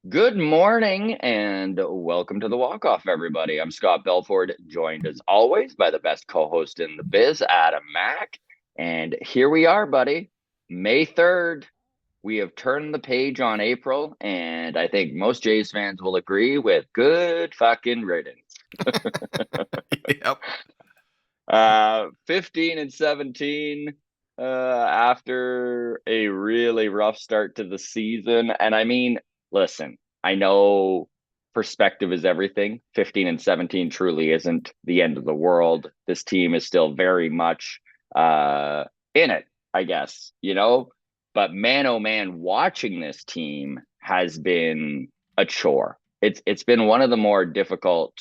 Good morning and welcome to the Walk Off, everybody. I'm Scott Belford, joined as always by the best co host in the biz, Adam Mack. And here we are, buddy. May 3rd. We have turned the page on April, and I think most Jays fans will agree with good fucking riddance. Yep. 15 and 17 after a really rough start to the season. And I mean, listen, I know perspective is everything. 15 and 17 truly isn't the end of the world. This team is still very much in it, I guess, But man, oh man, watching this team has been a chore. It's been one of the more difficult.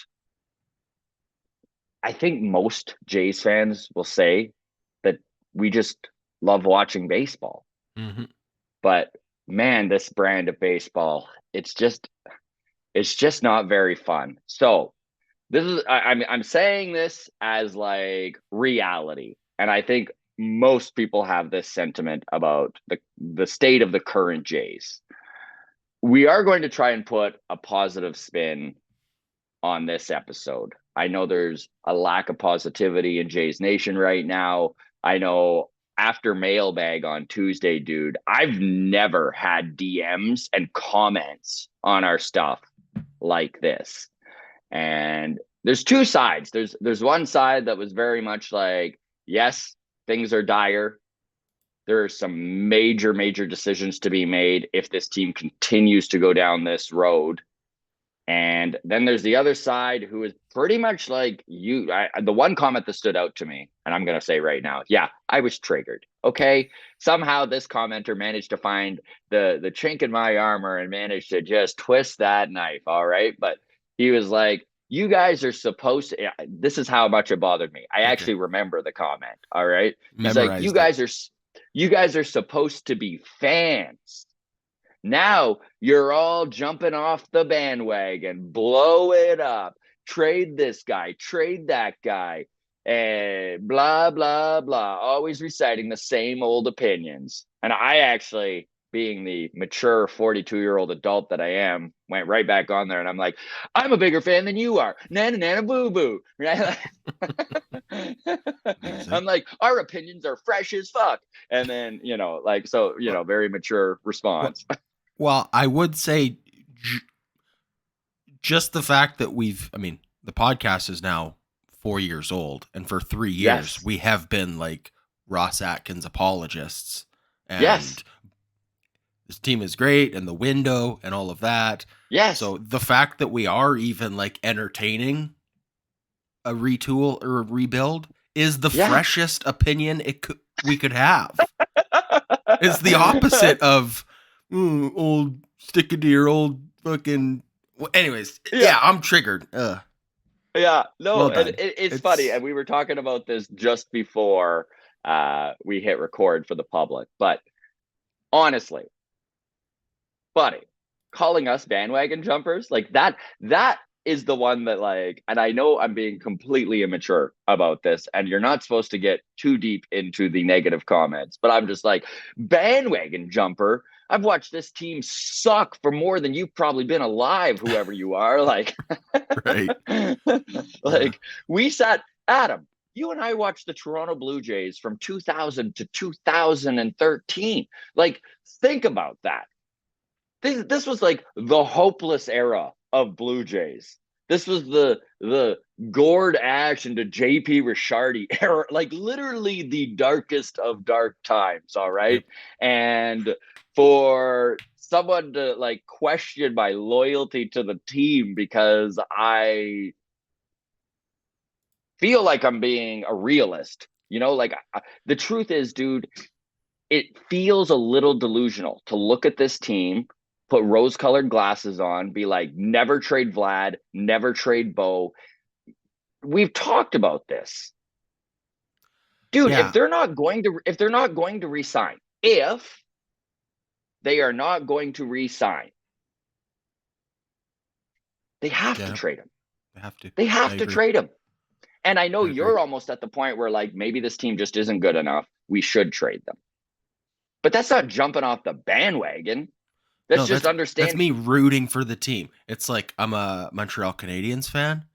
I think most Jays fans will say that we just love watching baseball. hmm But man, this brand of baseball, it's just not very fun. So this is I'm saying this as like reality. And I think most people have this sentiment about the state of the current Jays. We are going to try and put a positive spin on this episode. I know there's a lack of positivity in Jays Nation right now. I know after mailbag on Tuesday, dude, I've never had DMs and comments on our stuff like this. And there's two sides. There's one side that was very much like, yes, things are dire. There are some major, major decisions to be made if this team continues to go down this road. And then there's the other side who is pretty much like you. The one comment that stood out to me, and I'm going to say right now, yeah, I was triggered. Okay. Somehow this commenter managed to find the chink in my armor and managed to just twist that knife. All right. But he was like, you guys are supposed to, this is how much it bothered me. I Okay. actually remember the comment. All right. He's like, Memorized it. you guys are supposed to be fans. Now you're all jumping off the bandwagon, blow it up, trade this guy, trade that guy, and blah, blah, blah, always reciting the same old opinions. And I actually, being the mature 42-year-old adult that I am, went right back on there and I'm like, I'm a bigger fan than you are. Nana, nana, boo, boo. Right? Amazing. I'm like, our opinions are fresh as fuck. And then, Well, very mature well, response. well, I would say just the fact that the podcast is now 4 years old, and for 3 years Yes. we have been like Ross Atkins apologists, Yes. and this team is great, and the window and all of that. Yes. So the fact that we are even like entertaining a retool or a rebuild is the Yeah. freshest opinion we could have. It's the opposite of old stick it to your old fucking. Well, anyways, Yeah. yeah, I'm triggered. Yeah. No, Well and done. it's funny. It's And we were talking about this just before we hit record for the public. But honestly, buddy, calling us bandwagon jumpers, like that is the one that like, and I know I'm being completely immature about this, and you're not supposed to get too deep into the negative comments, but I'm just like, bandwagon jumper. I've watched this team suck for more than you've probably been alive, whoever you are. Like, right. Uh, like we sat, Adam, you and I watched the Toronto Blue Jays from 2000 to 2013. Like, think about that. This was like the hopeless era of Blue Jays. This was the Gord Ash into JP Ricciardi era, like literally the darkest of dark times. All yep. right. And for someone to like question my loyalty to the team because I feel like I'm being a realist, like the truth is, dude, it feels a little delusional to look at this team, put rose-colored glasses on, be like, never trade Vlad, never trade Bo. We've talked about this, dude. If Yeah. they're not going to resign, if they are not going to resign, they have to Yeah. trade him. I have to. They I have to agree. trade him. And I know I agree. you're almost at the point where like maybe this team just isn't good enough. We should trade them. But that's not jumping off the bandwagon. That's No, just that's understand. me rooting for the team. It's like I'm a Montreal Canadiens fan,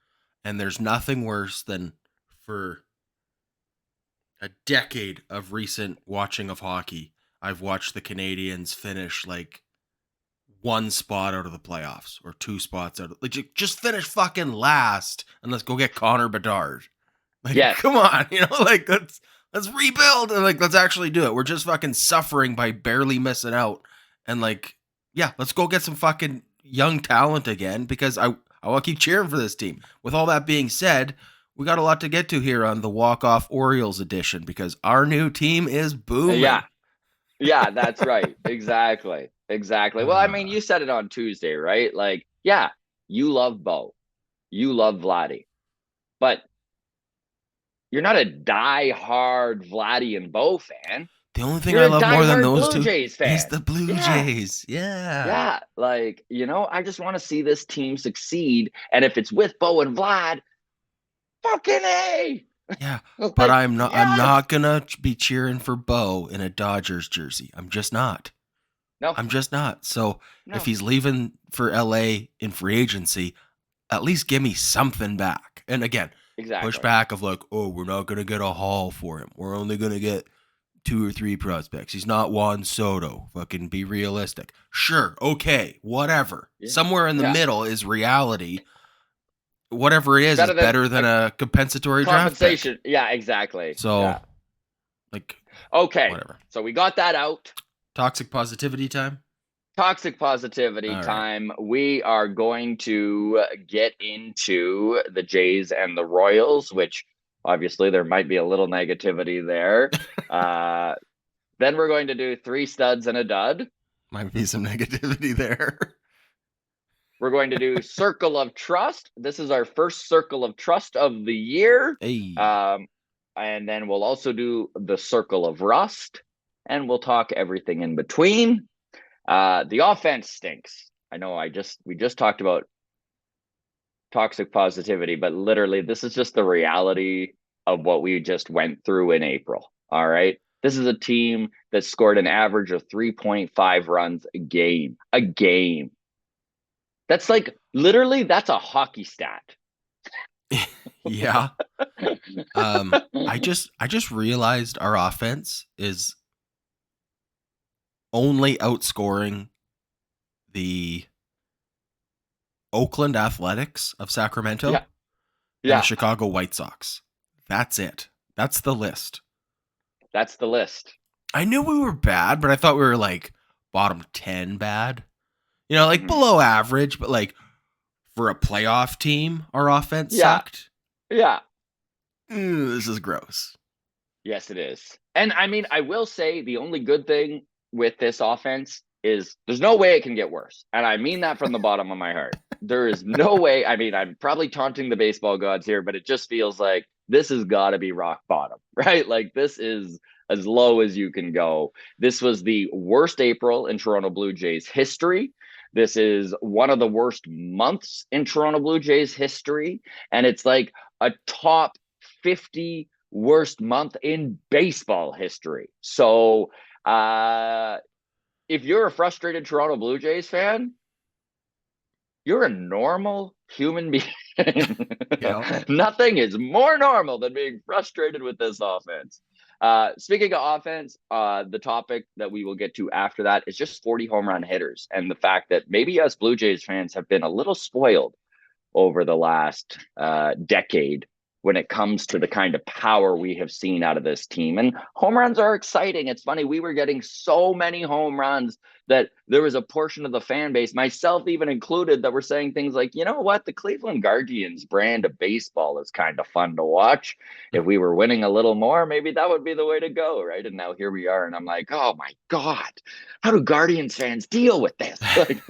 and there's nothing worse than for a decade of recent watching of hockey, I've watched the Canadians finish like one spot out of the playoffs or two spots out of like just finish fucking last and let's go get Connor Bedard. Like, Yes, come on, like let's rebuild and like let's actually do it. We're just fucking suffering by barely missing out. And like, yeah, let's go get some fucking young talent again because I want to keep cheering for this team. With all that being said, we got a lot to get to here on the Walk Off Orioles edition because our new team is yeah, booming. yeah, that's right. Exactly, exactly. Well, I mean, Uh, you said it on Tuesday, right? Like, yeah, you love Bo, you love Vladdy, but you're not a die-hard Vladdy and Bo fan. the only thing You're I a love more than die-hard those Blue two Jays is fan. the Blue Yeah, Jays. Yeah. yeah. Like, I just want to see this team succeed. And if it's with Bo and Vlad, fucking A. Yeah, but Like, I'm yes. not gonna be cheering for Bo in a Dodgers jersey. I'm just not. No, I'm just not. So if no, he's leaving for LA in free agency, at least give me something back. And again, push exactly. back of like, oh, we're not gonna get a haul for him. We're only gonna get 2 or 3 prospects. He's not Juan Soto. Fucking be realistic. Sure, okay, whatever. Yeah. Somewhere in the Yeah. middle is reality. Whatever it is Better than better than a a compensatory draft pick. compensation. Yeah, exactly. So Yeah. like Okay. whatever. So we got that out. Toxic positivity time. Toxic positivity All right. time. We are going to get into the Jays and the Royals, which obviously there might be a little negativity there. Then we're going to do three studs and a dud. Might be some negativity there. We're going to do circle of trust. This is our first circle of trust of the year. Hey. And then we'll also do the circle of rust, and we'll talk everything in between. The offense stinks. I know we just talked about toxic positivity, but literally this is just the reality of what we just went through in April. All right. This is a team that scored an average of 3.5 runs a game. A game. That's like literally that's a hockey stat. Yeah. I just realized our offense is only outscoring the Oakland Athletics of Sacramento Yeah. and the Yeah. Chicago White Sox. That's it. That's the list. That's the list. I knew we were bad, but I thought we were like bottom 10 bad. Like Mhm. below average, but like for a playoff team, our offense Yeah. sucked. Yeah. This is gross. Yes, it is. And I mean, I will say the only good thing with this offense is there's no way it can get worse. And I mean that from the bottom of my heart. There is no way. I mean, I'm probably taunting the baseball gods here, but it just feels like this has got to be rock bottom, right? Like this is as low as you can go. This was the worst April in Toronto Blue Jays history. This is one of the worst months in Toronto Blue Jays history. And it's like a top 50 worst month in baseball history. So if you're a frustrated Toronto Blue Jays fan, you're a normal human being. Yeah. Nothing is more normal than being frustrated with this offense. Speaking of offense, the topic that we will get to after that is just 40 home run hitters and the fact that maybe us Blue Jays fans have been a little spoiled over the last decade when it comes to the kind of power we have seen out of this team. And home runs are exciting. It's funny, we were getting so many home runs that there was a portion of the fan base, myself even included, that were saying things like, you know what, the Cleveland Guardians brand of baseball is kind of fun to watch. If we were winning a little more, maybe that would be the way to go, right? And now here we are, and I'm like, oh my God, how do Guardians fans deal with this? Like,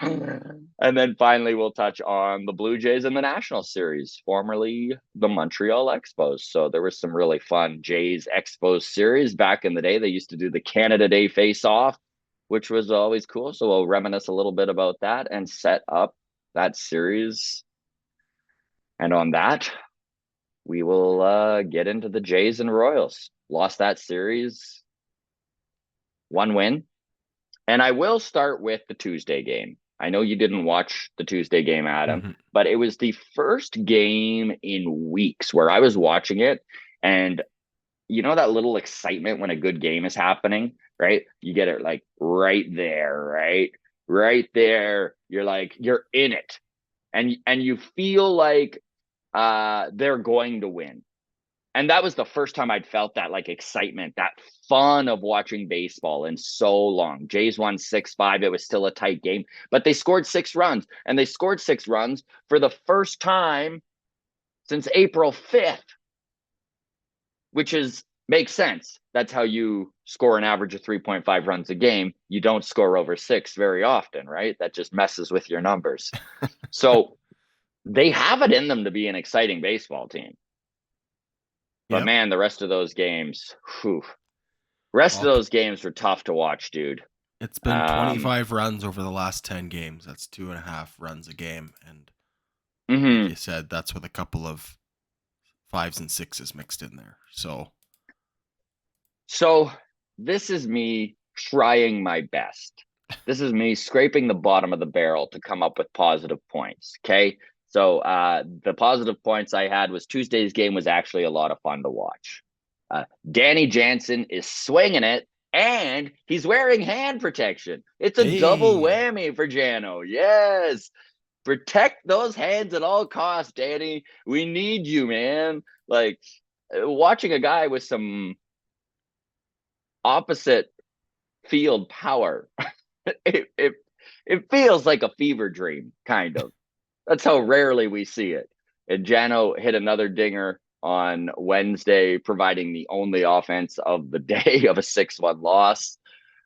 and then finally, we'll touch on the Blue Jays in the National Series, formerly the Montreal Expos. So there was some really fun Jays Expos series back in the day. They used to do the Canada Day face off, which was always cool. So we'll reminisce a little bit about that and set up that series. And on that, we will get into the Jays and Royals. Lost that series, one win. And I will start with the Tuesday game. I know you didn't watch the Tuesday game, Adam, Mhm. but it was the first game in weeks where I was watching it. And you know that little excitement when a good game is happening, right? You get it like right there, right? Right there. You're like, you're in it. And you feel like they're going to win. And that was the first time I'd felt that like excitement, that fun of watching baseball in so long. Jays won 6-5. It was still a tight game, but they scored 6 runs, and they scored 6 runs for the first time since April 5th, which is makes sense. That's how you score an average of 3.5 runs a game. You don't score over 6 very often, right? That just messes with your numbers. So they have it in them to be an exciting baseball team. But Yep. man, the rest of those games, whew, rest of Well, those games were tough to watch, dude. it's been Um, 25 runs over the last 10 games. That's 2.5 runs a game. And like mhm. you said, that's with a couple of fives and sixes mixed in there. So, So this is me trying my best. This is me scraping the bottom of the barrel to come up with positive points. Okay. So the positive points I had was Tuesday's game was actually a lot of fun to watch. Danny Jansen is swinging it, and he's wearing hand protection. It's a double hey, whammy for Jano. Yes. Protect those hands at all costs, Danny. We need you, man. Like watching a guy with some opposite field power. it, it it feels like a fever dream, kind of. That's how rarely we see it. And Jano hit another dinger on Wednesday, providing the only offense of the day of a 6-1 loss.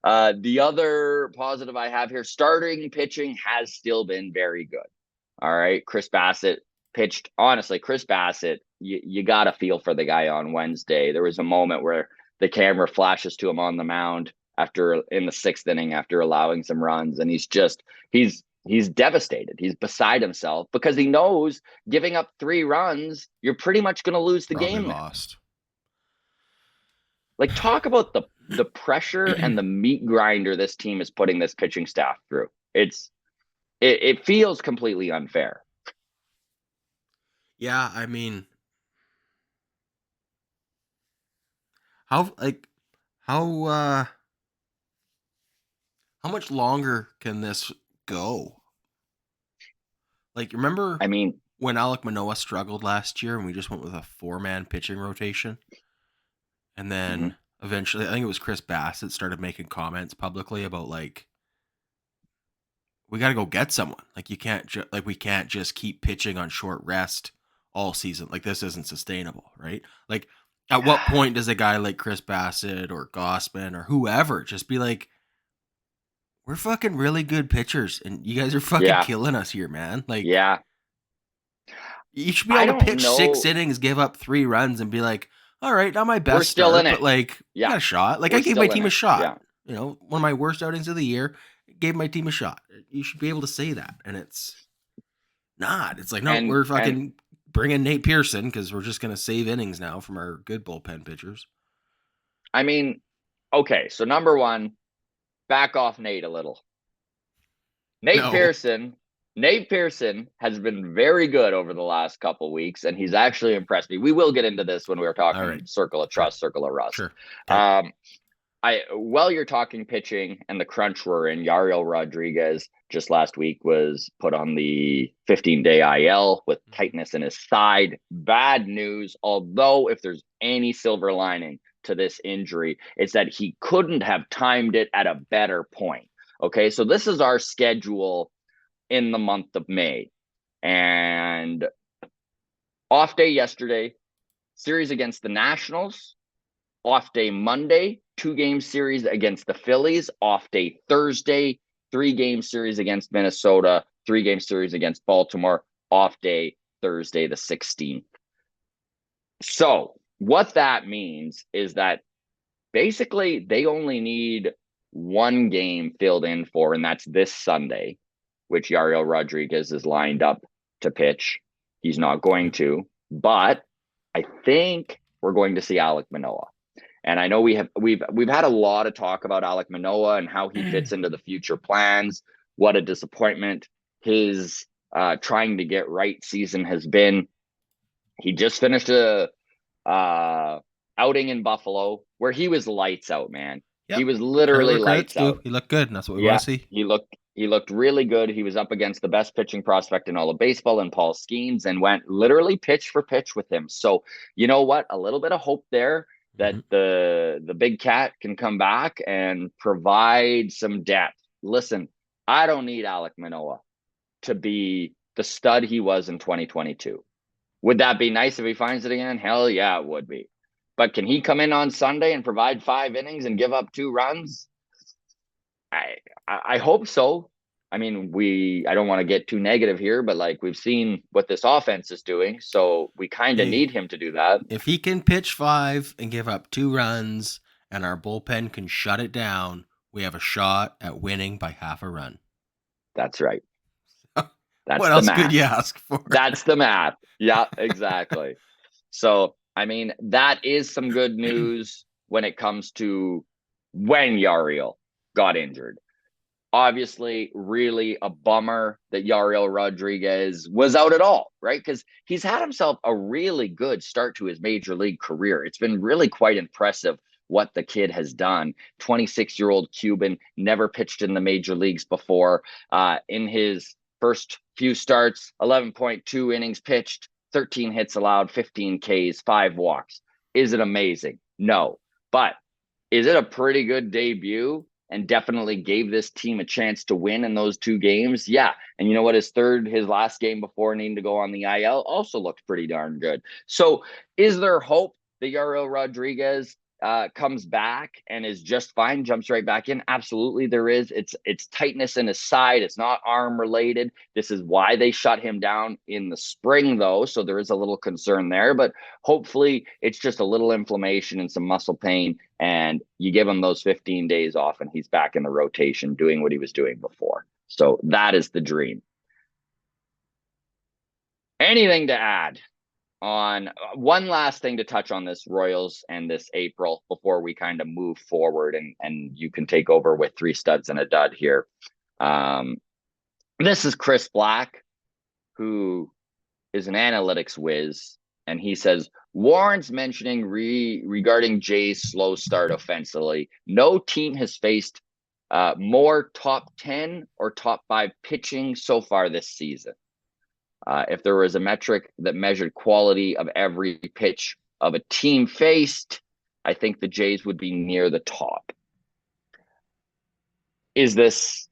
The other positive I have here, starting pitching has still been very good. All right. Chris Bassett pitched. Honestly, Chris Bassett, you got to feel for the guy on Wednesday. There was a moment where the camera flashes to him on the mound after in the 6th inning after allowing some runs. And he's devastated. He's beside himself because he knows giving up 3 runs, you're pretty much going to lose the probably game there. lost. Like, talk about the pressure and the meat grinder this team is putting this pitching staff through. It feels completely unfair. Yeah, I mean, how like how how much longer can this go? Like, remember I mean, when Alek Manoah struggled last year and we just went with a 4-man pitching rotation? And mhm. then eventually, I think it was Chris Bassett started making comments publicly about like, we got to go get someone. Like, you can't like we can't just keep pitching on short rest all season. Like, this isn't sustainable, right? Like, at what point does a guy like Chris Bassett or Gossman or whoever just be like, we're fucking really good pitchers and you guys are fucking Yeah, killing us here, man. Like, yeah. you should be I able to don't pitch 6 innings, know. give up 3 runs, and be like, all right, not my We're best still in start, but it. like, I Yeah, got a shot. Like, I we're gave my still in team a it. shot. Yeah. You know, one of my worst outings of the year, gave my team a shot. You should be able to say that. And it's not. It's like, no, we're And fucking bringing Nate Pearson because we're just going to save innings now from our good bullpen pitchers. I mean, okay, so number one, back off Nate a little. Nate No. Pearson, Nate Pearson has been very good over the last couple weeks, and he's actually impressed me. We will get into this when we were All right. talking circle of Sure. trust, circle of rust. Sure. Okay. Um, while you're talking pitching and the crunch we're in, Yariel Rodriguez just last week was put on the 15-day IL with tightness in his side. Bad news. Although, if there's any silver lining to this injury, it's that he couldn't have timed it at a better point. Okay, so this is our schedule in the month of May, and off day yesterday, series against the Nationals, off day Monday, 2-game series against the Phillies, off day Thursday, 3-game series against Minnesota, 3-game series against Baltimore, off day Thursday the 16th. So, what that means is that basically they only need one game filled in for, and that's this Sunday, which Yariel Rodriguez is lined up to pitch. He's not going Yep. to, but I think we're going to see Alek Manoah. And I know we've had a lot of talk about Alek Manoah and how he fits into the future plans. What a disappointment his trying to get right season has been. He just finished a outing in Buffalo where he was lights out, man. He Yep. was Credit literally where credit's lights due. out. He looked good, and that's what we want Yeah, to see. he looked really good. He was up against the best pitching prospect in all of baseball, and Paul Skeens, and went literally pitch for pitch with him. So you know what? A little bit of hope there that Mm-hmm. the big cat can come back and provide some depth. Listen, I don't need Alek Manoah to be the stud he was in 2022. Would that be nice if he finds it again? Hell yeah, it would be. But can he come in on Sunday and provide 5 innings and give up 2 runs? I hope so. I mean, I don't want to get too negative here, but like we've seen what this offense is doing, so we kind of Hey, need him to do that. if he can pitch 5 and give up 2 runs, and our bullpen can shut it down, we have a shot at winning by half a run. That's right. That's What the else could math. you ask for? That's the math. Yeah, exactly. So, I mean, that is some good news when it comes to when Yariel got injured. Obviously, really a bummer that Yariel Rodriguez was out at all, right? Because he's had himself a really good start to his major league career. It's been really quite impressive what the kid has done. 26-year-old Cuban, never pitched in the major leagues before. In his first few starts, 11.2 innings pitched, 13 hits allowed, 15 Ks, 5 walks. Is it amazing? No. But is it a pretty good debut? And definitely gave this team a chance to win in those 2 games. Yeah. And you know what? His last game before needing to go on the IL also looked pretty darn good. So is there hope that Yariel Rodriguez comes back and is just fine, jumps right back in? Absolutely, there is. It's tightness in his side. It's not arm related. This is why they shut him down in the spring, though. So there is a little concern there, but hopefully it's just a little inflammation and some muscle pain, and you give him those 15 days off and he's back in the rotation doing what he was doing before. So that is the dream. Anything to add on one last thing to touch on this Royals and this April before we kind of move forward, and you can take over with 3 studs and a dud here. This is Chris Black, who is an analytics whiz, and he says Warren's mentioning regarding Jay's slow start offensively. No team has faced more top 10 or top 5 pitching so far this season. If there was a metric that measured quality of every pitch of a team faced, I think the Jays would be near the top. Is this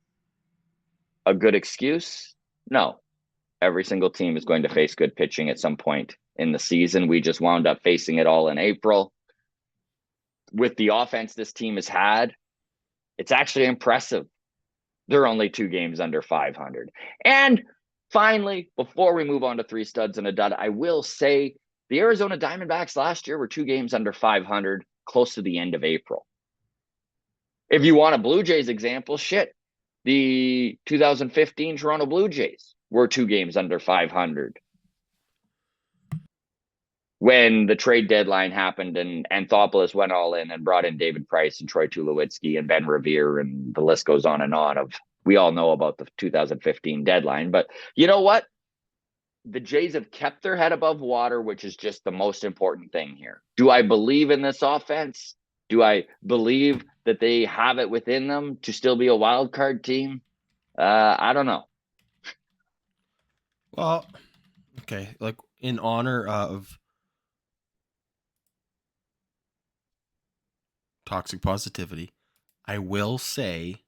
a good excuse? No. Every single team is going to face good pitching at some point in the season. We just wound up facing it all in April. With the offense this team has had, it's actually impressive. They're only 2 games under 500. And finally, before we move on to 3 studs and a dud, I will say the Arizona Diamondbacks last year were 2 games under 500 close to the end of April. If you want a Blue Jays example, shit, the 2015 Toronto Blue Jays were 2 games under 500 when the trade deadline happened and Anthopoulos went all in and brought in David Price and Troy Tulowitzki and Ben Revere, and the list goes on and on. We all know about the 2015 deadline. But you know what? The Jays have kept their head above water, which is just the most important thing here. Do I believe in this offense? Do I believe that they have it within them to still be a wild card team? I don't know. Well, okay, like in honor of toxic positivity, I will say,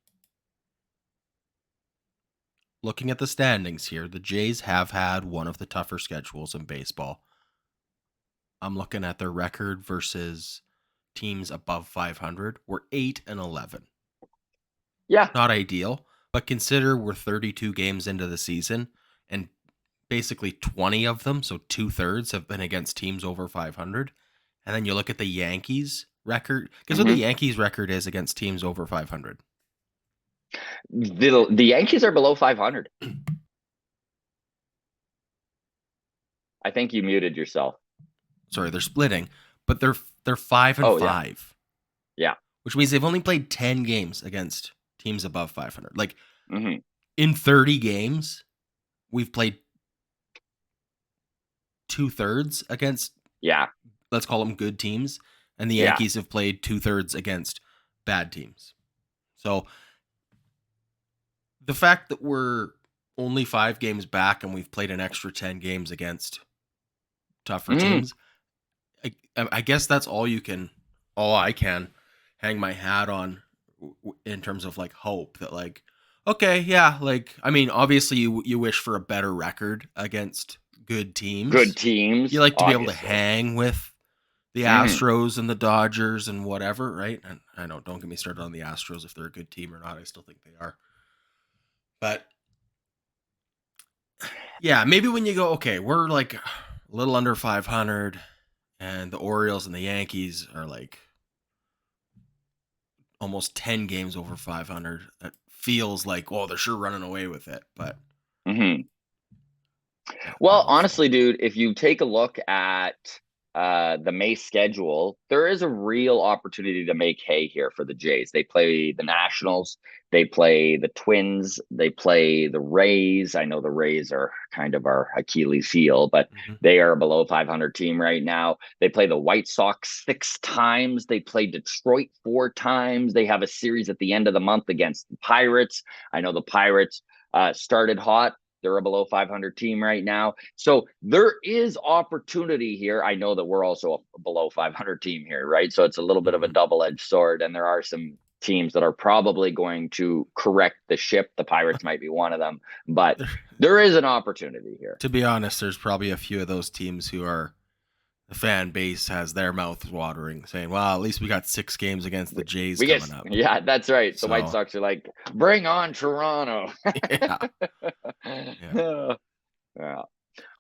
looking at the standings here, the Jays have had one of the tougher schedules in baseball. I'm looking at their record versus teams above 500. We're 8-11. Yeah. Not ideal, but consider we're 32 games into the season, and basically 20 of them, so 2/3, have been against teams over 500. And then you look at the Yankees record. Guess what the Yankees record is against teams over 500? The Yankees are below 500. I think you muted yourself. Sorry, they're splitting, but they're 5-5. Oh, yeah. which means they've only played 10 games against teams above 500. Like Hmm. in 30 games, we've played 2/3 against, Yeah. let's call them good teams, and the Yeah. Yankees have played 2/3 against bad teams. So the fact that we're only 5 games back and we've played an extra 10 games against tougher Hmm. teams, I guess that's all I can hang my hat on in terms of like hope that like, okay, yeah, like I mean, obviously you wish for a better record against good Good teams. You teams, like to be able to obviously. hang with the Hmm. Astros and the Dodgers and whatever, right? And I know, don't get me started on the Astros if they're a good team or not. I still think they are. But yeah, maybe when you go, okay, we're like a little under 500 and the Orioles and the Yankees are like almost 10 games over 500. It feels like, oh, they're sure running away with it. But Hmm. I Well, will see. honestly, dude, if you take a look at the May schedule, there is a real opportunity to make hay here for the Jays. They play the Nationals, they play the Twins, they play the Rays. I know the Rays are kind of our Achilles heel, but Mhm. they are a below 500 team right now. They play the White Sox 6 times. They play Detroit 4 times. They have a series at the end of the month against the Pirates. I know the Pirates started hot. They're a below 500 team right now. So there is opportunity here. I know that we're also a below 500 team here, right? So it's a little bit of a Mhm. double-edged sword. And there are some teams that are probably going to correct the ship. The Pirates might be one of them, but there is an opportunity here. To be honest, there's probably a few of those teams who are the fan base has their mouths watering, saying, "Well, at least we got 6 games against the Jays We get, coming up." yeah, that's right. The White So Sox are like, bring on Toronto. yeah, yeah. Yeah.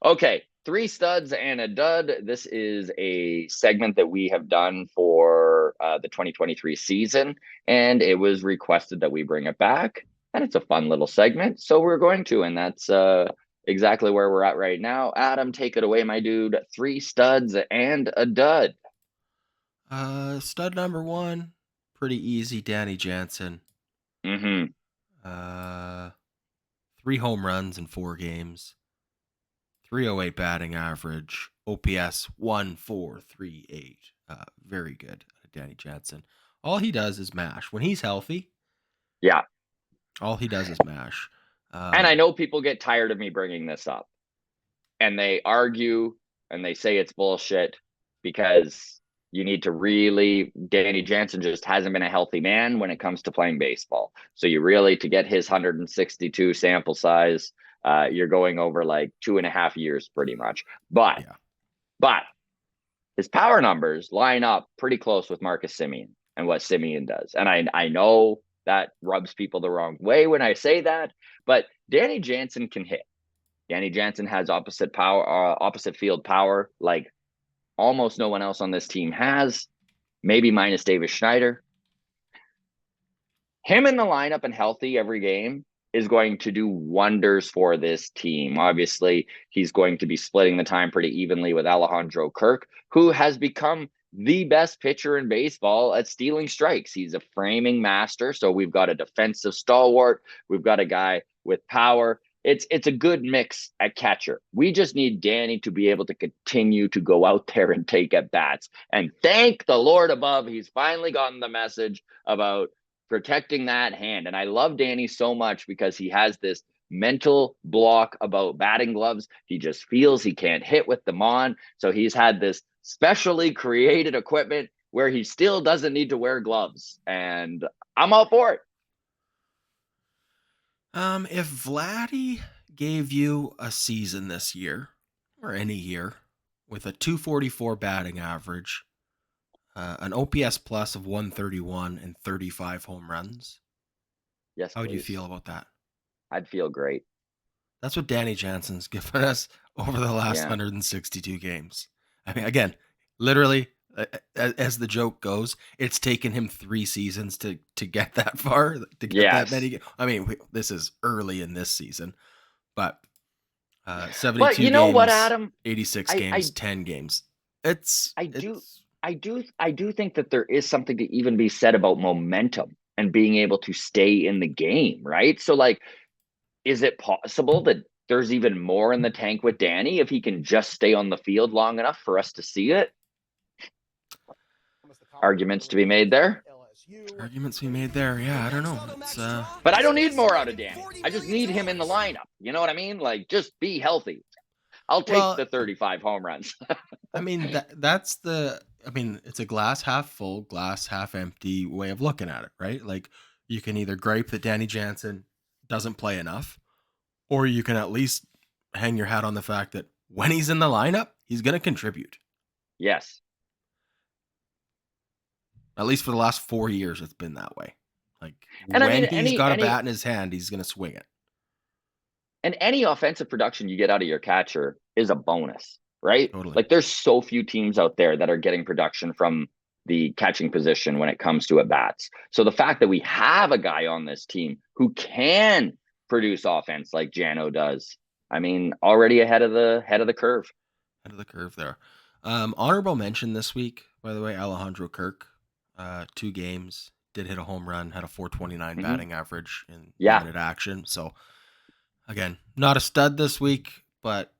Okay, three studs and a dud. This is a segment that we have done for the 2023 season, and it was requested that we bring it back. And it's a fun little segment, so we're going to, and that's exactly where we're at right now. Adam, take it away, my dude. Three studs and a dud. Stud number one, pretty easy. Danny Jansen. Mm-hmm. Uh, 3 home runs in 4 games. 308 batting average. OPS 1438. Very good, Danny Jansen. All he does is mash. When he's healthy, Yeah, all he does is mash. and I know people get tired of me bringing this up, and they argue and they say it's bullshit because you need to really Danny Jansen just hasn't been a healthy man when it comes to playing baseball. So you really to get his 162 sample size, you're going over like 2.5 years pretty much. But Yeah. but his power numbers line up pretty close with Marcus Semien and what Semien does. And I know that rubs people the wrong way when I say that, but Danny Jansen can hit. Danny Jansen has opposite field power like almost no one else on this team has, maybe minus Davis Schneider. Him in the lineup and healthy every game is going to do wonders for this team. Obviously, he's going to be splitting the time pretty evenly with Alejandro Kirk, who has become the best pitcher in baseball at stealing strikes. He's a framing master. So we've got a defensive stalwart. We've got a guy with power. It's a good mix at catcher. We just need Danny to be able to continue to go out there and take at bats. And thank the Lord above, he's finally gotten the message about protecting that hand. And I love Danny so much because he has this mental block about batting gloves. He just feels he can't hit with them on. So he's had this specially created equipment where he still doesn't need to wear gloves. And I'm all for it. If Vladdy gave you a season this year, or any year, with a 244 batting average, an OPS plus of 131 and 35 home runs, Yes, how would you please. feel about that? I'd feel great. That's what Danny Jansen's given us over the last Yeah. 162 games. I mean, again, literally, as the joke goes, it's taken him 3 seasons to get that far, to get that Yes. many. I mean, this is early in this season, but But 72 you know what, games, Adam? 86 I games, I 10 games. It's I do it's I do think that there is something to even be said about momentum and being able to stay in the game, right? So like, is it possible that there's even more in the tank with Danny if he can just stay on the field long enough for us to see it? Arguments to be made there. Arguments we made there. Yeah, I don't know. It's But I don't need more out of Danny. I just need him in the lineup. You know what I mean? Like, just be healthy. I'll take well, the 35 home runs. I mean that's the. I mean, it's a glass half full, glass half empty way of looking at it, right? Like you can either gripe that Danny Jansen doesn't play enough, or you can at least hang your hat on the fact that when he's in the lineup, he's going to contribute. Yes. At least for the last 4 years, it's been that way. Like And I when mean, he's got a bat in his hand, he's going to swing it. and any offensive production you get out of your catcher is a bonus, right? Totally. Like there's so few teams out there that are getting production from the catching position when it comes to at bats. So the fact that we have a guy on this team who can produce offense like Jano does, I mean, already ahead of the curve. Head of the curve there. Honorable mention this week, by the way, Alejandro Kirk. 2 games, did hit a home run, had a 429 batting average in limited action. So again, not a stud this week, but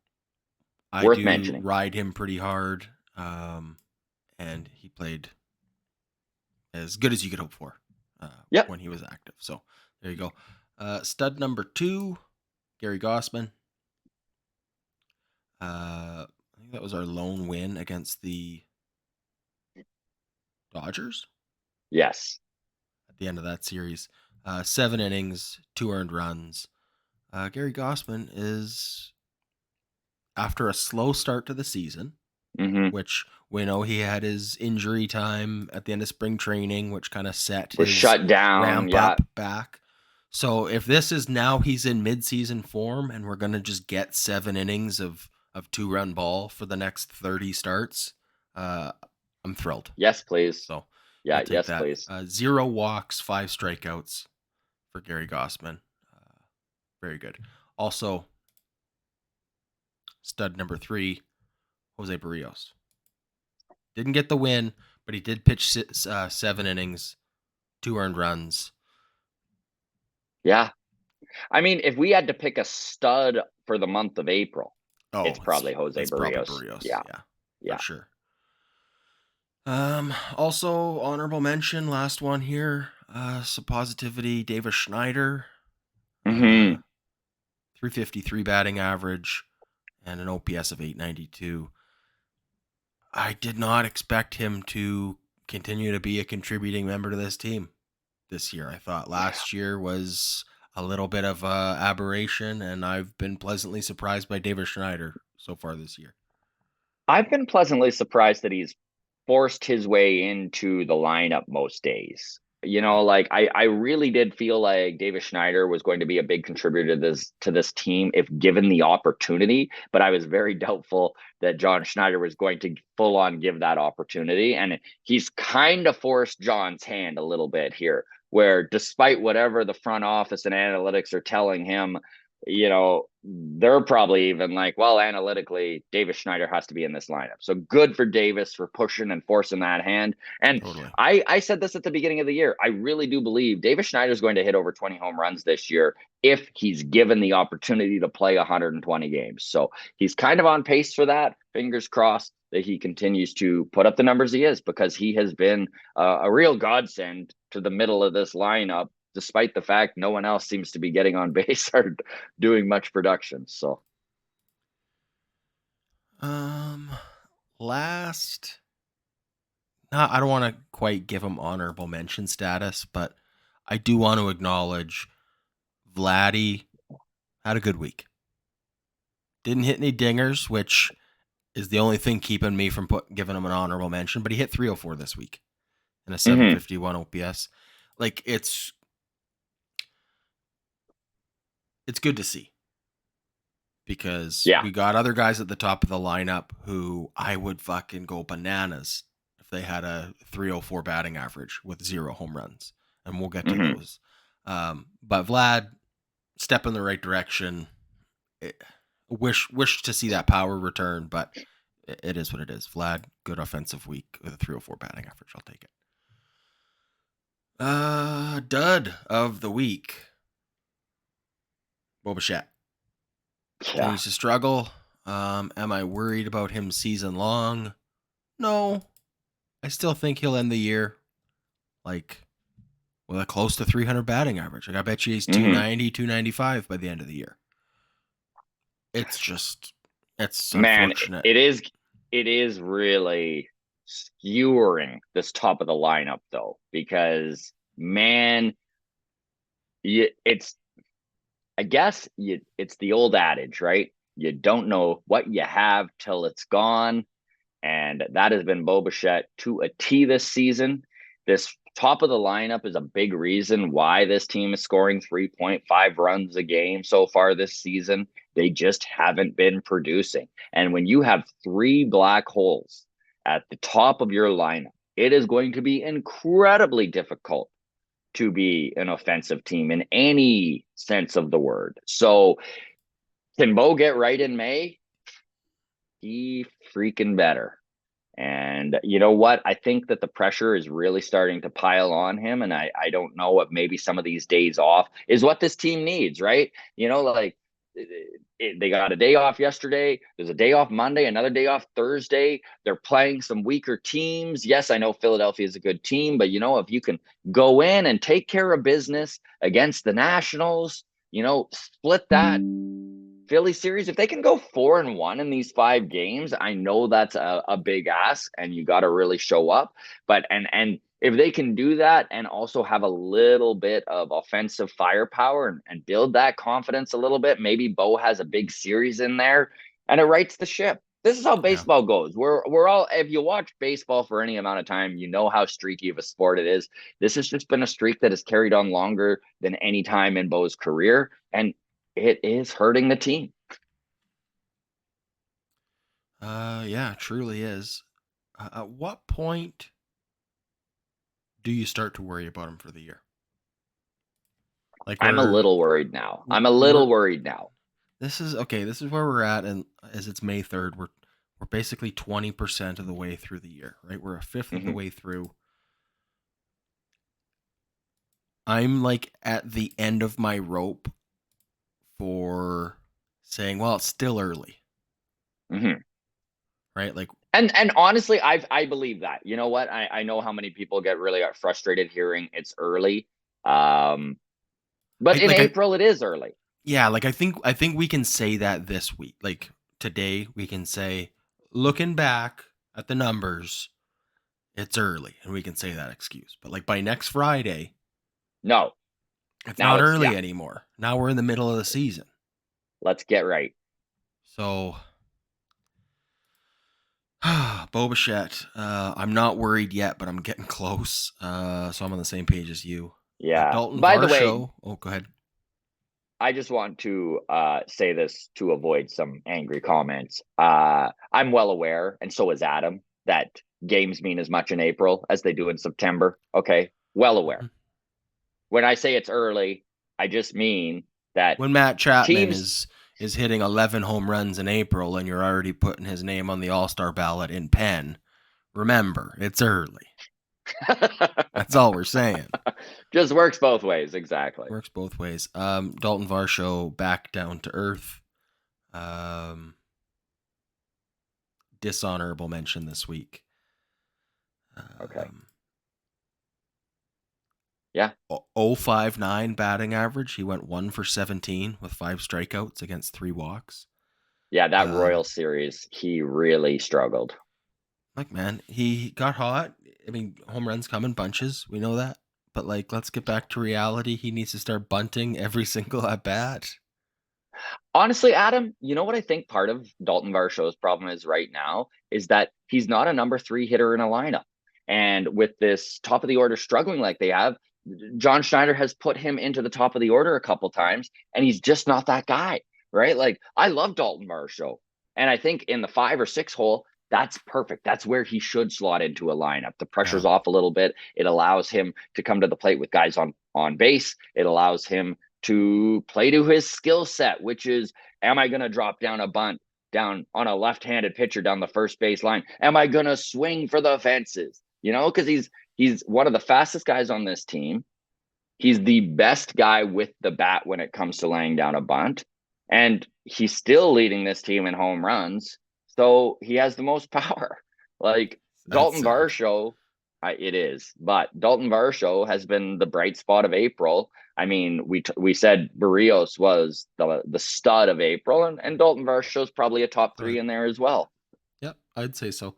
I Worth do mentioning. ride him pretty hard. And he played as good as you could hope for when he was active. So there you go. Stud number 2, Gary Gossman. I think that was our lone win against the Dodgers. Yes. At the end of that series, 7 innings, 2 earned runs. Gary Gossman is, after a slow start to the season, which we know he had his injury time at the end of spring training, which kind of set his shut down ramp up back. So if this is now he's in mid-season form and we're going to just get 7 innings of 2-run ball for the next 30 starts, I'm thrilled. Yes, please. So yeah, yes, please. 0 walks, 5 strikeouts for Gary Gossman. Very good. Also, stud number 3, Jose Barrios. Didn't get the win, but he did pitch 7 innings, 2 earned runs. Yeah. I mean, if we had to pick a stud for the month of April, it's probably Jose Barrios. Probably Barrios. Yeah. For sure. Also, honorable mention, last one here, some positivity, Davis Schneider. 353 batting average and an OPS of 892. I did not expect him to continue to be a contributing member to this team this year. I thought last year was a little bit of a aberration, and I've been pleasantly surprised by Davis Schneider so far this year. I've been pleasantly surprised that he's forced his way into the lineup most days. You know, like I really did feel like Davis Schneider was going to be a big contributor to this team if given the opportunity, but I was very doubtful that John Schneider was going to full on give that opportunity. And he's kind of forced John's hand a little bit here, where despite whatever the front office and analytics are telling him, you know, they're probably even like, well, analytically, Davis Schneider has to be in this lineup. So good for Davis for pushing and forcing that hand. And totally. I said this at the beginning of the year. I really do believe Davis Schneider is going to hit over 20 home runs this year if he's given the opportunity to play 120 games. So he's kind of on pace for that. Fingers crossed that he continues to put up the numbers he is, because he has been a real godsend to the middle of this lineup, despite the fact no one else seems to be getting on base or doing much production. So, last, I don't want to quite give him honorable mention status, but I do want to acknowledge Vladdy had a good week. Didn't hit any dingers, which is the only thing keeping me from giving him an honorable mention, but he hit 304 this week and a 751 OPS. Like, it's good to see, because we got other guys at the top of the lineup who I would fucking go bananas if they had a 304 batting average with 0 home runs, and we'll get to those. But Vlad, step in the right direction. Wish to see that power return, but it is what it is. Vlad, good offensive week with a 304 batting average. I'll take it. Dud of the week. Bo Bichette Yeah. continues to struggle. Am I worried about him season long? No. I still think he'll end the year like with a close to 300 batting average. Like I bet you he's 290, 295 by the end of the year. It's unfortunate. It is really skewering this top of the lineup though, because man, it's the old adage, right? You don't know what you have till it's gone. And that has been Bo Bichette to a T this season. This top of the lineup is a big reason why this team is scoring 3.5 runs a game so far this season. They just haven't been producing. And when you have three black holes at the top of your lineup, it is going to be incredibly difficult to be an offensive team in any sense of the word. So can Bo get right in May? He freaking better. And you know what? I think that the pressure is really starting to pile on him. And I don't know what maybe some of these days off is what this team needs, right? Like they got a day off yesterday. There's a day off Monday, another day off Thursday. They're playing some weaker teams. Yes, I know Philadelphia is a good team, but if you can go in and take care of business against the Nationals, split that Philly series, if they can go 4-1 in these 5 games, I know that's a big ask and you got to really show up. But and if they can do that and also have a little bit of offensive firepower and build that confidence a little bit, maybe Bo has a big series in there and it rights the ship. This is how baseball goes. We're all, if you watch baseball for any amount of time, you know how streaky of a sport it is. This has just been a streak that has carried on longer than any time in Bo's career. And it is hurting the team. Yeah, it truly is. At what point do you start to worry about him for the year? Like I'm a little worried now. This is where we're at, and as it's May 3rd, we're basically 20% of the way through the year, right? We're a fifth of the way through. I'm like at the end of my rope for saying, well, it's still early. Right? Like, and honestly, I believe that. You know what? I know how many people get really frustrated hearing it's early. But in April, it is early. Yeah, like I think we can say that this week. Like today, we can say, looking back at the numbers, it's early, and we can say that excuse. But like by next Friday, no, it's not early anymore. Now we're in the middle of the season. Let's get right. So, Bo Bichette, I'm not worried yet, but I'm getting close. So I'm on the same page as you. Yeah. Dalton By Varsho, the way, go ahead. I just want to say this to avoid some angry comments. I'm well aware, and so is Adam, that games mean as much in April as they do in September. Okay, well aware. Mm-hmm. When I say it's early, I just mean that when Matt Chapman is hitting 11 home runs in April and you're already putting his name on the All-Star ballot in pen, remember, it's early. That's all we're saying. Just works both ways, exactly. Works both ways. Dalton Varsho back down to earth. Dishonorable mention this week. Okay. Yeah. 0.59 batting average. He went 1 for 17 with 5 strikeouts against 3 walks. Yeah, that Royal series, he really struggled. Like, man, he got hot. I mean, home runs come in bunches. We know that. But, like, let's get back to reality. He needs to start bunting every single at-bat. Honestly, Adam, you know what I think part of Dalton Varsho's problem is right now is that he's not a number 3 hitter in a lineup. And with this top of the order struggling like they have, John Schneider has put him into the top of the order a couple times, and he's just not that guy, right? Like, I love Dalton Varsho, and I think in the 5 or 6 hole, that's perfect. That's where he should slot into a lineup. The pressure's off a little bit. It allows him to come to the plate with guys on base. It allows him to play to his skill set, which is, am I going to drop down a bunt down on a left-handed pitcher down the first base line? Am I gonna swing for the fences? Because he's one of the fastest guys on this team. He's the best guy with the bat when it comes to laying down a bunt, and he's still leading this team in home runs. So he has the most power. Like Dalton Varsho, it is, but Dalton Varsho has been the bright spot of April. I mean, we said Barrios was the stud of April, and Dalton Varsho is probably a top 3 in there as well. Yep, I'd say so.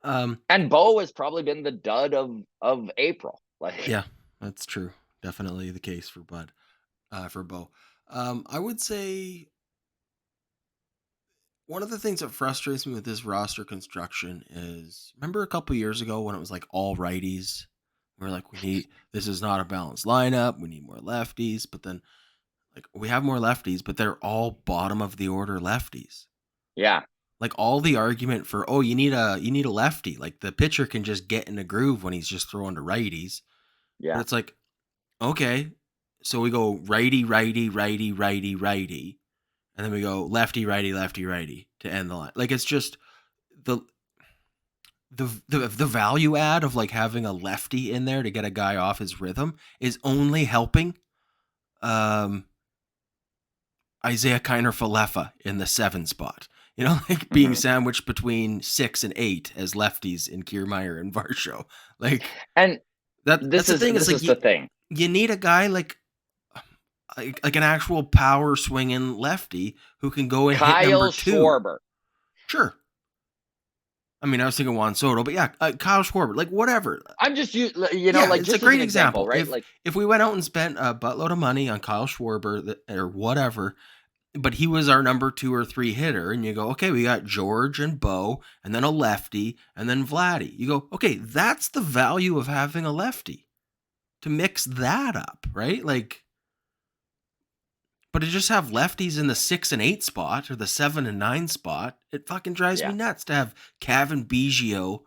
And Bo has probably been the dud of April. Yeah, that's true. Definitely the case for Bo. I would say one of the things that frustrates me with this roster construction is, remember a couple years ago when it was like all righties? We're like, this is not a balanced lineup. We need more lefties. But then, like, we have more lefties, but they're all bottom of the order lefties. Yeah. Like all the argument for, you need a lefty. Like the pitcher can just get in a groove when he's just throwing to righties. Yeah. But it's like, okay, so we go righty, righty, righty, righty, righty. And then we go lefty, righty, lefty, righty to end the line. Like it's just the value add of like having a lefty in there to get a guy off his rhythm is only helping Isaiah Kiner Falefa in the 7 spot. Like being sandwiched between 6 and 8 as lefties in Kiermaier and Varsho. Like, and that's the thing. This is the thing. You need a guy like an actual power swinging lefty who can go and hit number 2. Schwarber. Sure. I mean, I was thinking Juan Soto, but yeah, Kyle Schwarber, like whatever. I'm just, like it's just a great an example, right? If we went out and spent a buttload of money on Kyle Schwarber or whatever, but he was our number 2 or 3 hitter, and you go, okay, we got George and Bo, and then a lefty, and then Vladdy. You go, okay, that's the value of having a lefty, to mix that up, right? Like, but to just have lefties in the 6 and 8 spot or the 7 and 9 spot, it fucking drives me nuts to have Cavan Biggio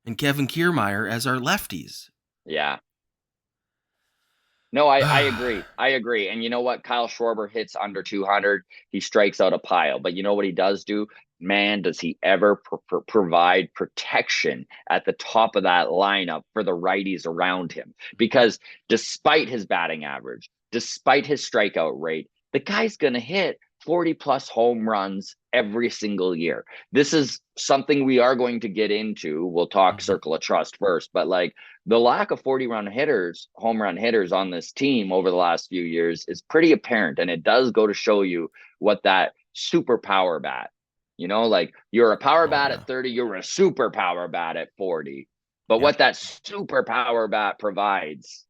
and Kevin Kiermaier as our lefties. Yeah. No, I agree. I agree. And you know what? Kyle Schwarber hits under 200. He strikes out a pile. But you know what he does do? Man, does he ever provide protection at the top of that lineup for the righties around him. Because despite his batting average, despite his strikeout rate, the guy's going to hit 40 plus home runs every single year. This is something we are going to get into. We'll talk Circle of Trust first, but like the lack of home run hitters on this team over the last few years is pretty apparent. And it does go to show you what that super power bat, like you're a power bat at 30, you're a super power bat at 40. But what that super power bat provides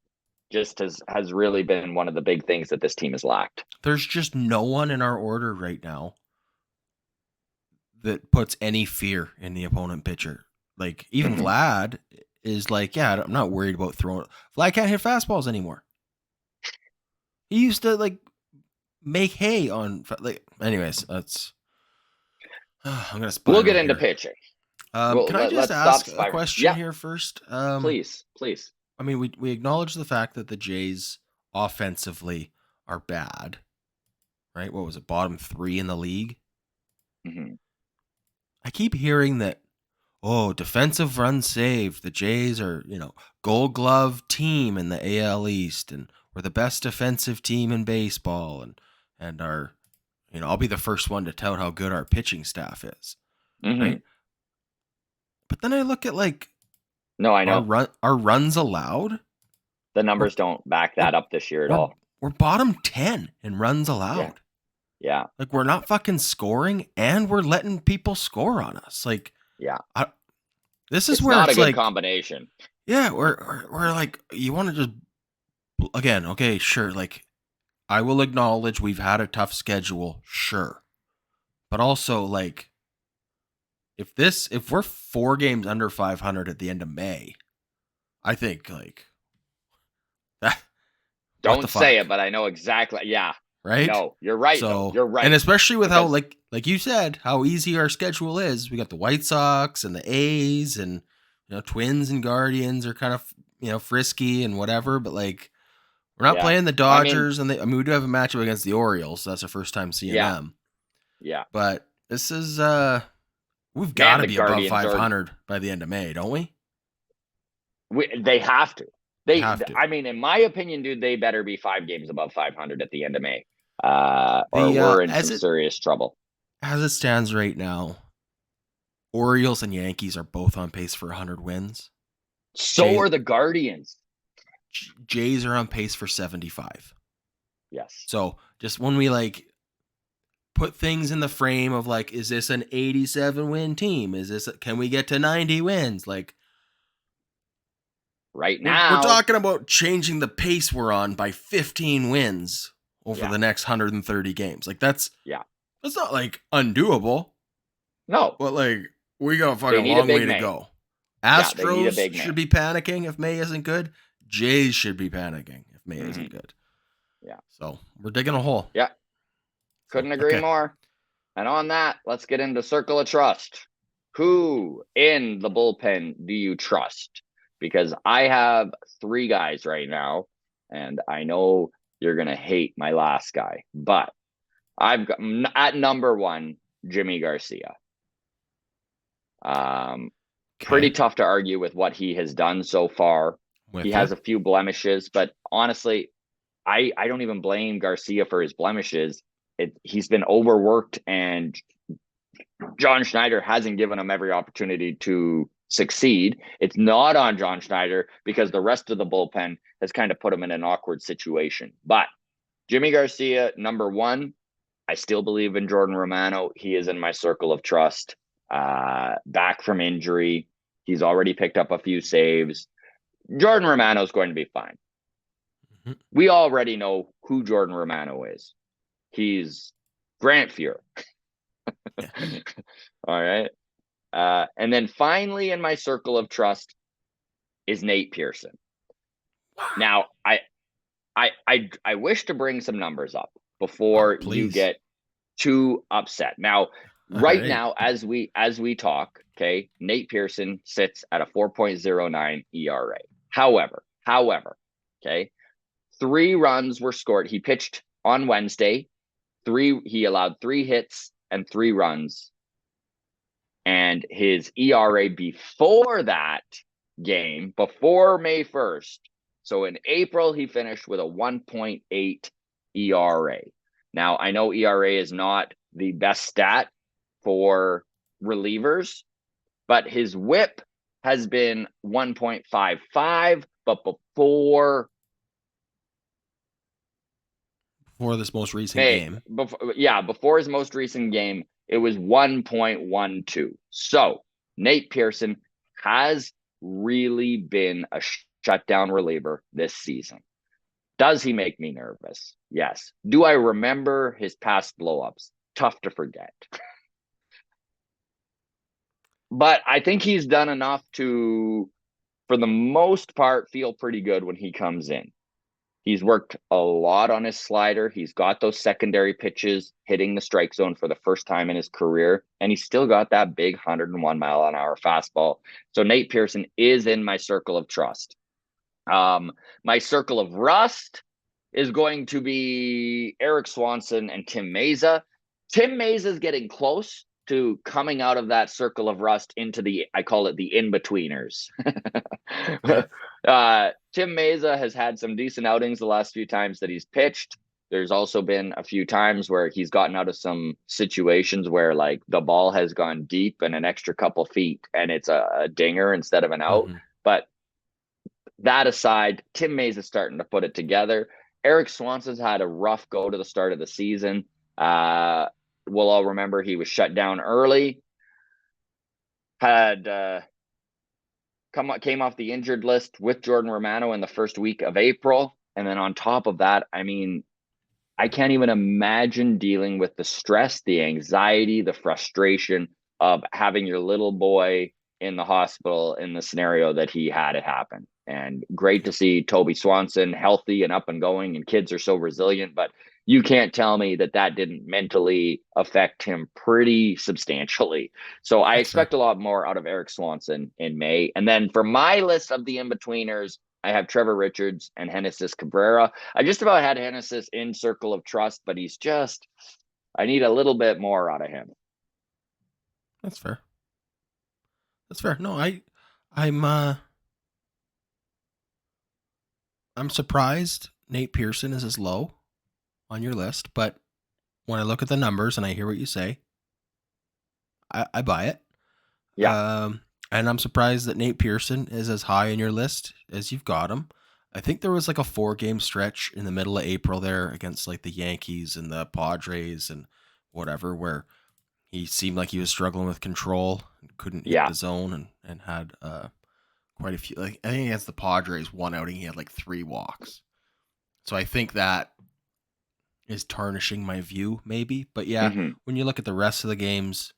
just has really been one of the big things that this team has lacked. There's just no one in our order right now that puts any fear in the opponent pitcher. Like even Vlad is like, I'm not worried about throwing. Vlad can't hit fastballs anymore. He used to like make hay on anyways, that's I'm gonna we'll get into pitching. Can I just ask a question here first? Please. I mean, we acknowledge the fact that the Jays offensively are bad, right? What was it, bottom 3 in the league? Mm-hmm. I keep hearing that, defensive runs saved. The Jays are, Gold Glove team in the AL East, and we're the best defensive team in baseball, and our, I'll be the first one to tout how good our pitching staff is, right? But then I look at no, I know. Our runs allowed? The numbers don't back that up this year at all. We're bottom 10 in runs allowed. Yeah. Like, we're not fucking scoring, and we're letting people score on us. Like, this is where not it's a good combination. Yeah, we're like, you want to just, again, okay, sure. Like, I will acknowledge we've had a tough schedule, sure. But also, like, if we're 4 games under 500 at the end of May, I think like that. Don't say it, but I know exactly. Yeah. Right. No, you're right. So you're right. And especially with how like you said, how easy our schedule is. We got the White Sox and the A's and Twins and Guardians are kind of frisky and whatever, but like we're not playing the Dodgers we do have a matchup against the Orioles. So that's our first time seeing them. Yeah. But This is we've got Man, to the be above Guardians are 500 by the end of May, don't we? they have to. We have to. I mean, in my opinion, dude, they better be 5 games above 500 at the end of May, or The we're in some serious trouble. as it stands right now, Orioles and Yankees are both on pace for 100 wins. So are the Guardians. Jays are on pace for 75. Yes. So just when we like put things in the frame of like, is this an 87 win team? Can we get to 90 wins? Like right now, we're talking about changing the pace we're on by 15 wins over the next 130 games. Like that's not like undoable. No, but like we got a fucking long way to go. Astros should be panicking if May isn't good. Jays should be panicking if May isn't good. Yeah. So we're digging a hole. Yeah. Couldn't agree more. And on that, let's get into Circle of Trust. Who in the bullpen do you trust? Because I have 3 guys right now, and I know you're going to hate my last guy, but I've got at number 1, Jimmy Garcia. Pretty tough to argue with what he has done so far. He has a few blemishes, but honestly, I don't even blame Garcia for his blemishes. He's been overworked, and John Schneider hasn't given him every opportunity to succeed. It's not on John Schneider because the rest of the bullpen has kind of put him in an awkward situation. But Jimmy Garcia, number 1, I still believe in Jordan Romano. He is in my circle of trust. Back from injury. He's already picked up a few saves. Jordan Romano is going to be fine. Mm-hmm. We already know who Jordan Romano is. He's Grant Fuhr. All right. And then finally in my circle of trust is Nate Pearson. Now, I wish to bring some numbers up before you get too upset. Now, right now, as we talk, okay, Nate Pearson sits at a 4.09 ERA. However, okay, 3 runs were scored. He pitched on Wednesday. He allowed 3 hits and 3 runs. And his ERA before that game, before May 1st, so in April, he finished with a 1.8 ERA. Now, I know ERA is not the best stat for relievers, but his whip has been 1.55, but before this most recent game. Before his most recent game, it was 1.12. So Nate Pearson has really been a shutdown reliever this season. Does he make me nervous? Yes. Do I remember his past blowups? Tough to forget. But I think he's done enough to, for the most part, feel pretty good when he comes in. He's worked a lot on his slider. He's got those secondary pitches hitting the strike zone for the first time in his career. And he's still got that big 101 mile an hour fastball. So Nate Pearson is in my circle of trust. My circle of rust is going to be Eric Swanson and Tim Mayza. Tim Mayza is getting close to coming out of that circle of rust into I call it the in-betweeners. Tim Mayza has had some decent outings the last few times that he's pitched. There's also been a few times where he's gotten out of some situations where like the ball has gone deep and an extra couple feet and it's a dinger instead of an out. Mm-hmm. But that aside, Tim Mayza is starting to put it together. Eric Swanson's had a rough go to the start of the season. We'll all remember he was shut down early. Came off the injured list with Jordan Romano in the first week of April. And then on top of that, I mean, I can't even imagine dealing with the stress, the anxiety, the frustration of having your little boy in the hospital in the scenario that he had it happen. And great to see Toby Swanson healthy and up and going, and kids are so resilient, but you can't tell me that didn't mentally affect him pretty substantially. So I expect a lot more out of Eric Swanson in May. And then for my list of the in-betweeners, I have Trevor Richards and Genesis Cabrera. I just about had Genesis in circle of trust, but I need a little bit more out of him. That's fair. That's fair. No, I'm I'm surprised Nate Pearson is as low on your list, but when I look at the numbers and I hear what you say, I buy it. Yeah. And I'm surprised that Nate Pearson is as high in your list as you've got him. I think there was like a 4-game stretch in the middle of April there against like the Yankees and the Padres and whatever, where he seemed like he was struggling with control and couldn't hit Yeah. the zone and had quite a few. Like I think against the Padres, one outing he had like 3 walks. So I think that is tarnishing my view, maybe. But yeah, Hmm. when you look at the rest of the games,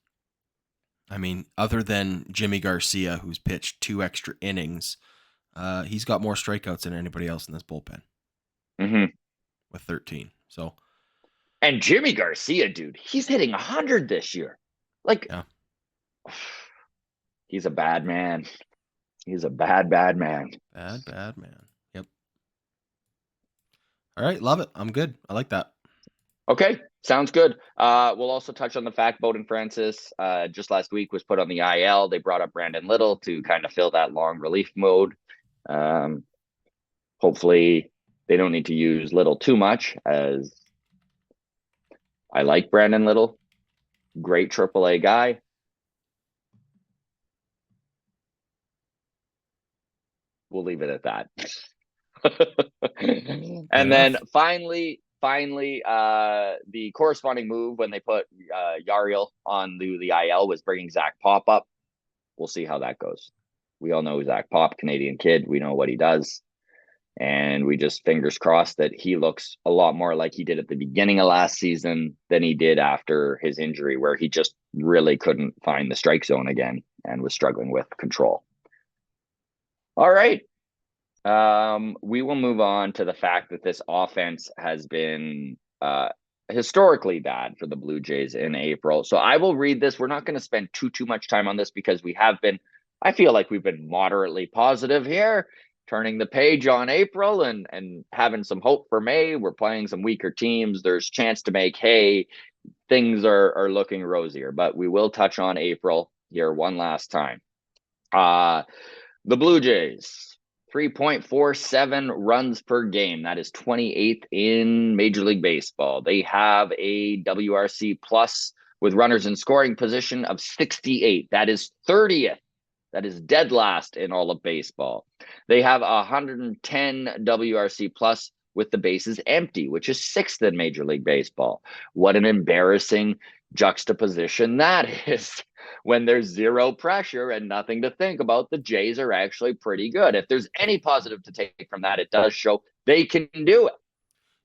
I mean, other than Jimmy Garcia, who's pitched 2 extra innings, he's got more strikeouts than anybody else in this bullpen Hmm. with 13. So And Jimmy Garcia, dude, he's hitting 100 this year. Like, yeah, he's a bad man. He's a bad, bad man. bad man. Yep. All right, love it. I'm good. I like that. Okay, sounds good. We'll also touch on the fact Bowden Francis just last week was put on the IL. They brought up Brandon Little to kind of fill that long relief mode. Um, hopefully, they don't need to use Little too much, as I like Brandon Little, great AAA guy. We'll leave it at that. Fair And then enough. finally, the corresponding move when they put Yariel on the IL was bringing Zach Pop up. We'll see how that goes. We all know Zach Pop, Canadian kid. We know what he does. And we just fingers crossed that he looks a lot more like he did at the beginning of last season than he did after his injury, where he just really couldn't find the strike zone again and was struggling with control. All right. We will move on to the fact that this offense has been historically bad for the Blue Jays in April. So I will read this. We're not going to spend too much time on this because we have been, I feel like we've been moderately positive here, turning the page on April and having some hope for May. We're playing some weaker teams. There's chance to make hay. Things are looking rosier, but we will touch on April here one last time. The Blue Jays, 3.47 runs per game. That is 28th in Major League Baseball. They have a WRC plus with runners in scoring position of 68. That is 30th. That is dead last in all of baseball. They have 110 WRC plus with the bases empty, which is 6th in Major League Baseball. What an embarrassing juxtaposition that is. When there's zero pressure and nothing to think about, the Jays are actually pretty good. If there's any positive to take from that, it does show they can do it.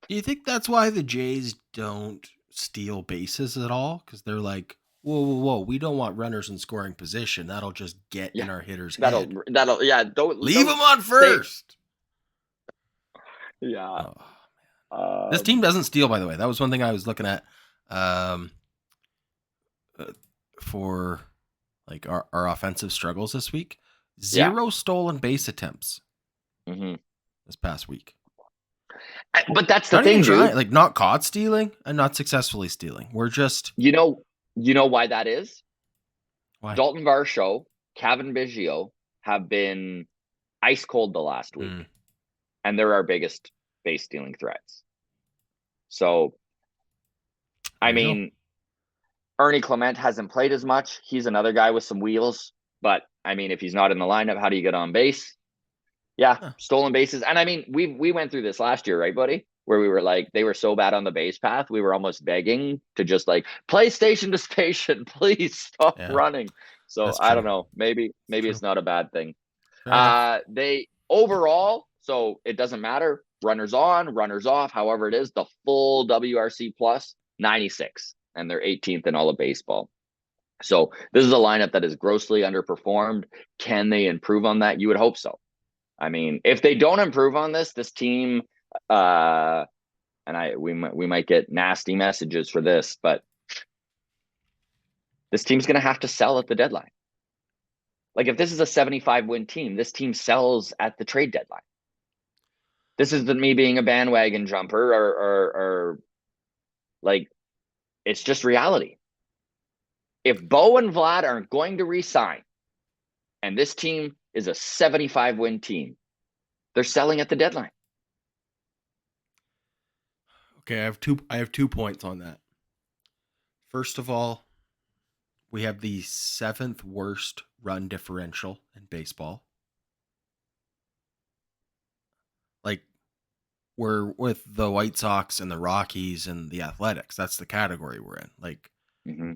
Do you think that's why the Jays don't steal bases at all? Because they're like, whoa, we don't want runners in scoring position. That'll just get in Yeah, our hitter's head. that'll yeah. Leave them on stay. first. Yeah. This team doesn't steal, by the way. That was one thing I was looking at for like our offensive struggles this week. 0 stolen base attempts this past week. But that's the Not thing, even trying, dude. like not caught stealing and not successfully stealing. We're just You know why that is? why? Dalton Varsho, Kevin Biggio have been ice cold the last week, and they're our biggest base stealing threats. So, I mean, Ernie Clement hasn't played as much. He's another guy with some wheels, but I mean, if he's not in the lineup, how do you get on base? Yeah, stolen bases. And I mean, we went through this last year, right, buddy? Where we were like, they were so bad on the base path, we were almost begging to just like play station to station, please stop running. So I don't know. Maybe it's not a bad thing. They overall, so it doesn't matter. Runners on, runners off, however it is, the full WRC plus 96, and they're 18th in all of baseball. So this is a lineup that is grossly underperformed. Can they improve on that? You would hope so. I mean, if they don't improve on this team, and we might get nasty messages for this, but this team's going to have to sell at the deadline. Like if this is a 75-win team, this team sells at the trade deadline. This is me being a bandwagon jumper or like, it's just reality. if Bo and Vlad aren't going to resign, and this team is a 75-win team, they're selling at the deadline. Okay, I have 2 points on that. First of all, we have the 7th worst run differential in baseball. Like, we're with the White Sox and the Rockies and the Athletics. That's the category we're in. Mm-hmm.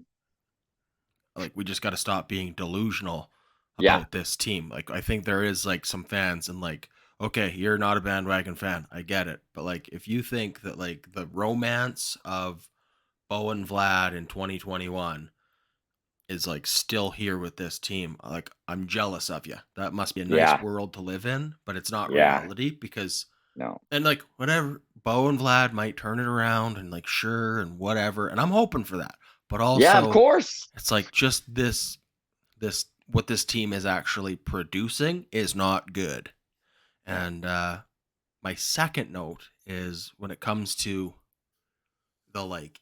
Like we just got to stop being delusional Yeah. about this team. Like, I think there is like some fans and like, okay, you're not a bandwagon fan. I get it. But like, if you think that like the romance of Bo and Vlad in 2021 is like still here with this team, like I'm jealous of you. That must be a nice Yeah. world to live in, but it's not Yeah. reality because No. and like whatever, Bo and Vlad might turn it around and like sure and whatever, and I'm hoping for that. But Yeah, of also course. it's like just this what this team is actually producing is not good. And my second note is when it comes to the like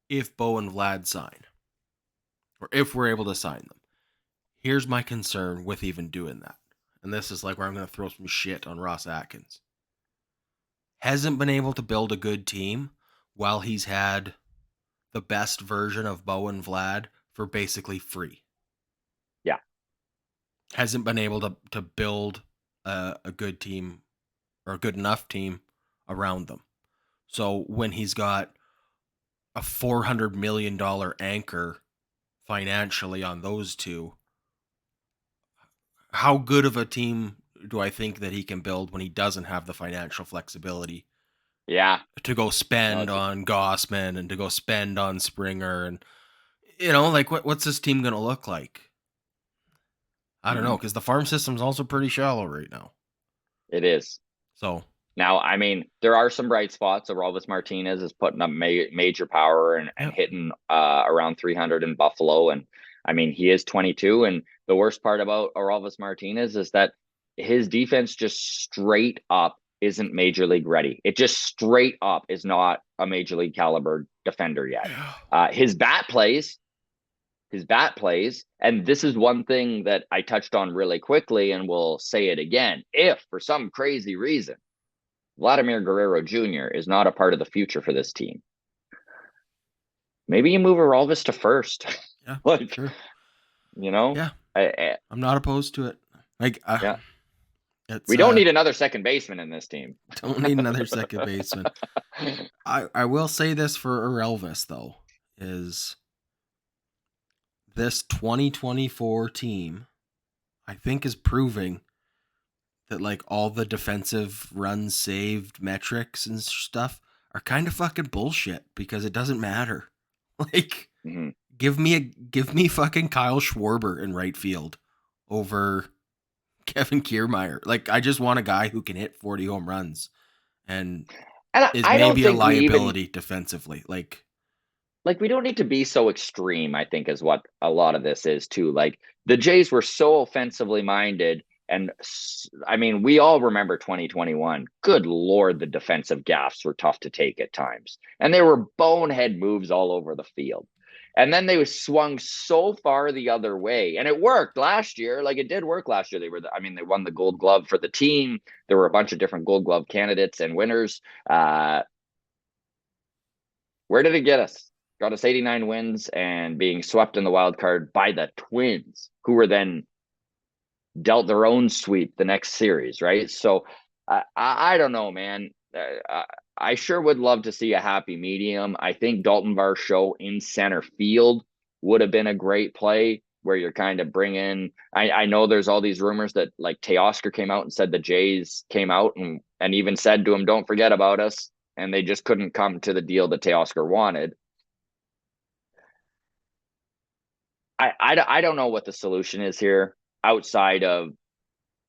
if Bo and Vlad sign or if we're able to sign them. Here's my concern with even doing that. And this is like where I'm going to throw some shit on Ross Atkins. Hasn't been able to build a good team while he's had the best version of Bo and Vlad for basically free. Yeah. Hasn't been able to build a good team or a good enough team around them. So when he's got a $400 million anchor financially on those two, how good of a team do I think that he can build when he doesn't have the financial flexibility Yeah. to go No, spend on Gossman and to go spend on Springer and like what's this team going to look like? I don't know because the farm system's also pretty shallow right now. it is. So Now, I mean, there are some bright spots. Aroldis Martinez is putting up major power and yep. hitting around 300 in Buffalo. And I mean, he is 22. And the worst part about Aroldis Martinez is that his defense just straight up isn't major league ready. It just straight up is not a major league caliber defender yet. His bat plays. And this is one thing that I touched on really quickly, and we'll say it again. If for some crazy reason Vladimir Guerrero Jr. is not a part of the future for this team, maybe you move Aroldis to first. Yeah, like, sure. Yeah. I'm not opposed to it. Like, yeah. It's, we don't need another second baseman in this team. Don't need another second baseman. I will say this for Elvis though, is this 2024 team, I think, is proving that like all the defensive runs saved metrics and stuff are kind of fucking bullshit because it doesn't matter. Like, give me fucking Kyle Schwarber in right field over Kevin Kiermaier. Like, I just want a guy who can hit 40 home runs and is maybe a liability defensively. Like we don't need to be so extreme, I think, is what a lot of this is too. Like, the Jays were so offensively minded. And I mean, we all remember 2021. Good Lord, the defensive gaffes were tough to take at times. And there were bonehead moves all over the field. And then they swung so far the other way. And it worked last year. Like, it did work last year. They won the Gold Glove for the team. There were a bunch of different Gold Glove candidates and winners. Where did it get us? Got us 89 wins and being swept in the wild card by the Twins, who were then dealt their own sweep the next series, right? So I don't know, man. I sure would love to see a happy medium. I think Dalton Varsho in center field would have been a great play where you're kind of bringing. I know there's all these rumors that like Teoscar came out and said the Jays came out and even said to him, "Don't forget about us," and they just couldn't come to the deal that Teoscar wanted. I don't know what the solution is here outside of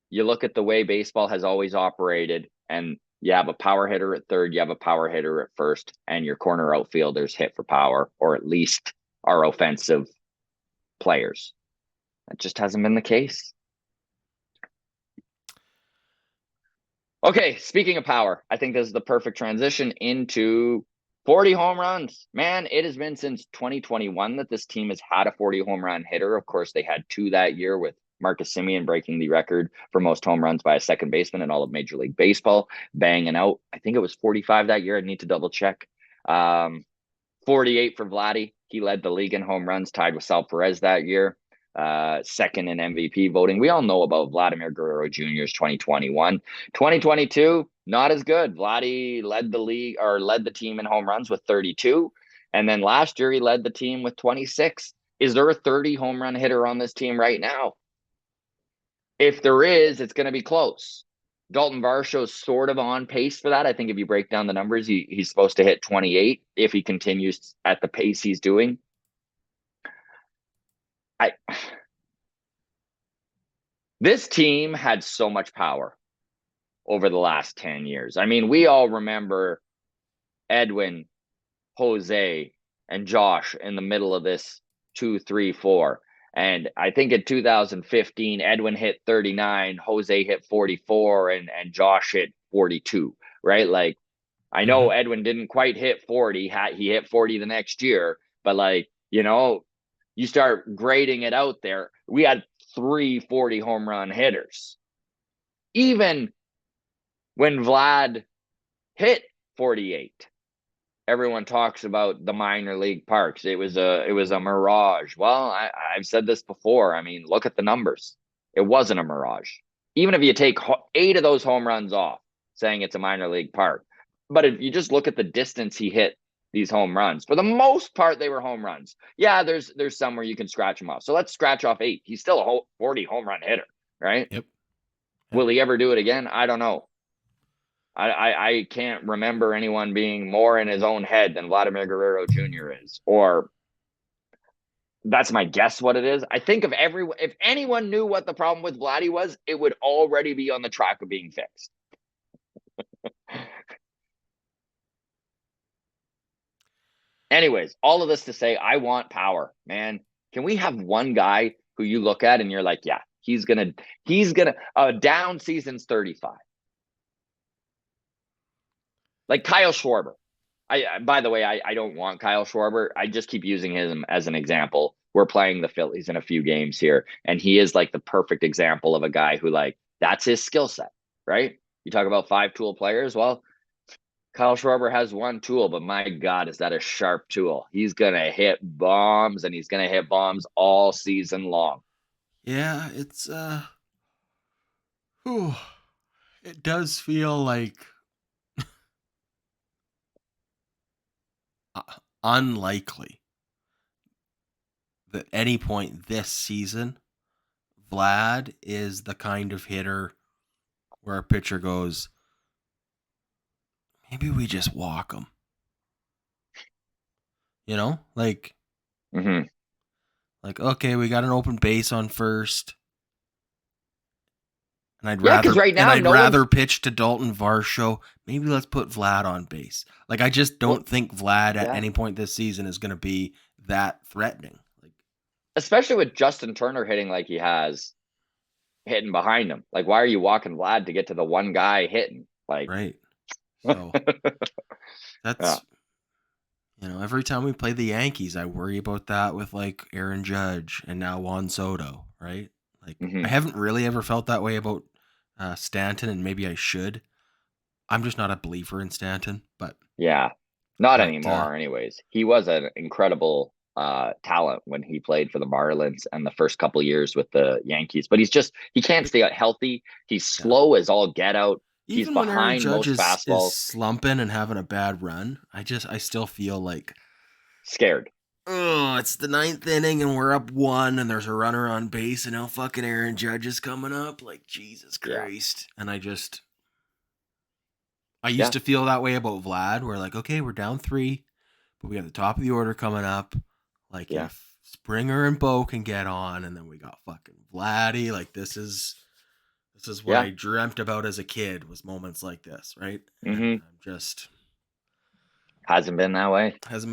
you look at the way baseball has always operated, and you have a power hitter at third, you have a power hitter at first, and your corner outfielders hit for power, or at least are offensive players. That just hasn't been the case. Okay, speaking of power, I think this is the perfect transition into 40 home runs. Man, it has been since 2021 that this team has had a 40 home run hitter. Of course, they had 2 that year with Marcus Semien breaking the record for most home runs by a second baseman in all of Major League Baseball, banging out. I think it was 45 that year. I need to double check. 48 for Vladdy. He led the league in home runs, tied with Sal Perez that year. Second in MVP voting. We all know about Vladimir Guerrero Jr.'s 2021. 2022, not as good. Vladdy led the league or led the team in home runs with 32. And then last year, he led the team with 26. Is there a 30 home run hitter on this team right now? If there is, it's going to be close. Dalton Varsho's sort of on pace for that. I think if you break down the numbers, he's supposed to hit 28 if he continues at the pace he's doing. This team had so much power over the last 10 years. I mean, we all remember Edwin, Jose, and Josh in the middle of this 2, 3, 4. And I think in 2015, Edwin hit 39, Jose hit 44, and Josh hit 42, right? Like, I know Edwin didn't quite hit 40. He hit 40 the next year, but like, you start grading it out there. We had 3 40 home run hitters. Even when Vlad hit 48, everyone talks about the minor league parks. It was a mirage. Well, I've said this before. I mean, look at the numbers. It wasn't a mirage. Even if you take 8 of those home runs off, saying it's a minor league park. But if you just look at the distance he hit these home runs, for the most part, they were home runs. Yeah, there's some where you can scratch them off. So let's scratch off 8. He's still a 40 home run hitter, right? Yep. Will he ever do it again? I don't know. I can't remember anyone being more in his own head than Vladimir Guerrero Jr. is, or that's my guess what it is. I think if anyone knew what the problem with Vladdy was, it would already be on the track of being fixed. Anyways, all of this to say, I want power, man. Can we have one guy who you look at and you're like, yeah, he's gonna a down season's 35. Like Kyle Schwarber. By the way, I don't want Kyle Schwarber. I just keep using him as an example. We're playing the Phillies in a few games here, and he is like the perfect example of a guy who, like, that's his skill set, right? You talk about 5-tool players. Well, Kyle Schwarber has 1 tool, but my God, is that a sharp tool? He's going to hit bombs, and he's going to hit bombs all season long. Yeah, it's it does feel like unlikely that any point this season Vlad is the kind of hitter where a pitcher goes, maybe we just walk him. Like, like, okay, we got an open base on first, and I'd rather pitch to Dalton Varsho. Maybe let's put Vlad on base. Like, I just don't think Vlad at any point this season is going to be that threatening. Like, especially with Justin Turner hitting like he has, hitting behind him. Like, why are you walking Vlad to get to the one guy hitting? Like, right. So that's every time we play the Yankees, I worry about that with like Aaron Judge and now Juan Soto, right? Like, I haven't really ever felt that way about Stanton, and maybe I should. I'm just not a believer in Stanton, but not anymore. Anyways, he was an incredible talent when he played for the Marlins and the first couple of years with the Yankees, but he can't stay healthy. He's slow as all get out. Even he's behind when Aaron Judge most fastballs. Is slumping and having a bad run, I still feel like scared. Oh, it's the 9th inning and we're up 1 and there's a runner on base and now fucking Aaron Judge is coming up. Like, Jesus Christ. And I used to feel that way about Vlad. We're like, okay, we're down 3, but we got the top of the order coming up. Like, if Springer and Bo can get on, and then we got fucking Vladdy. Like, this is what I dreamt about as a kid, was moments like this, right? And just hasn't been that way. It's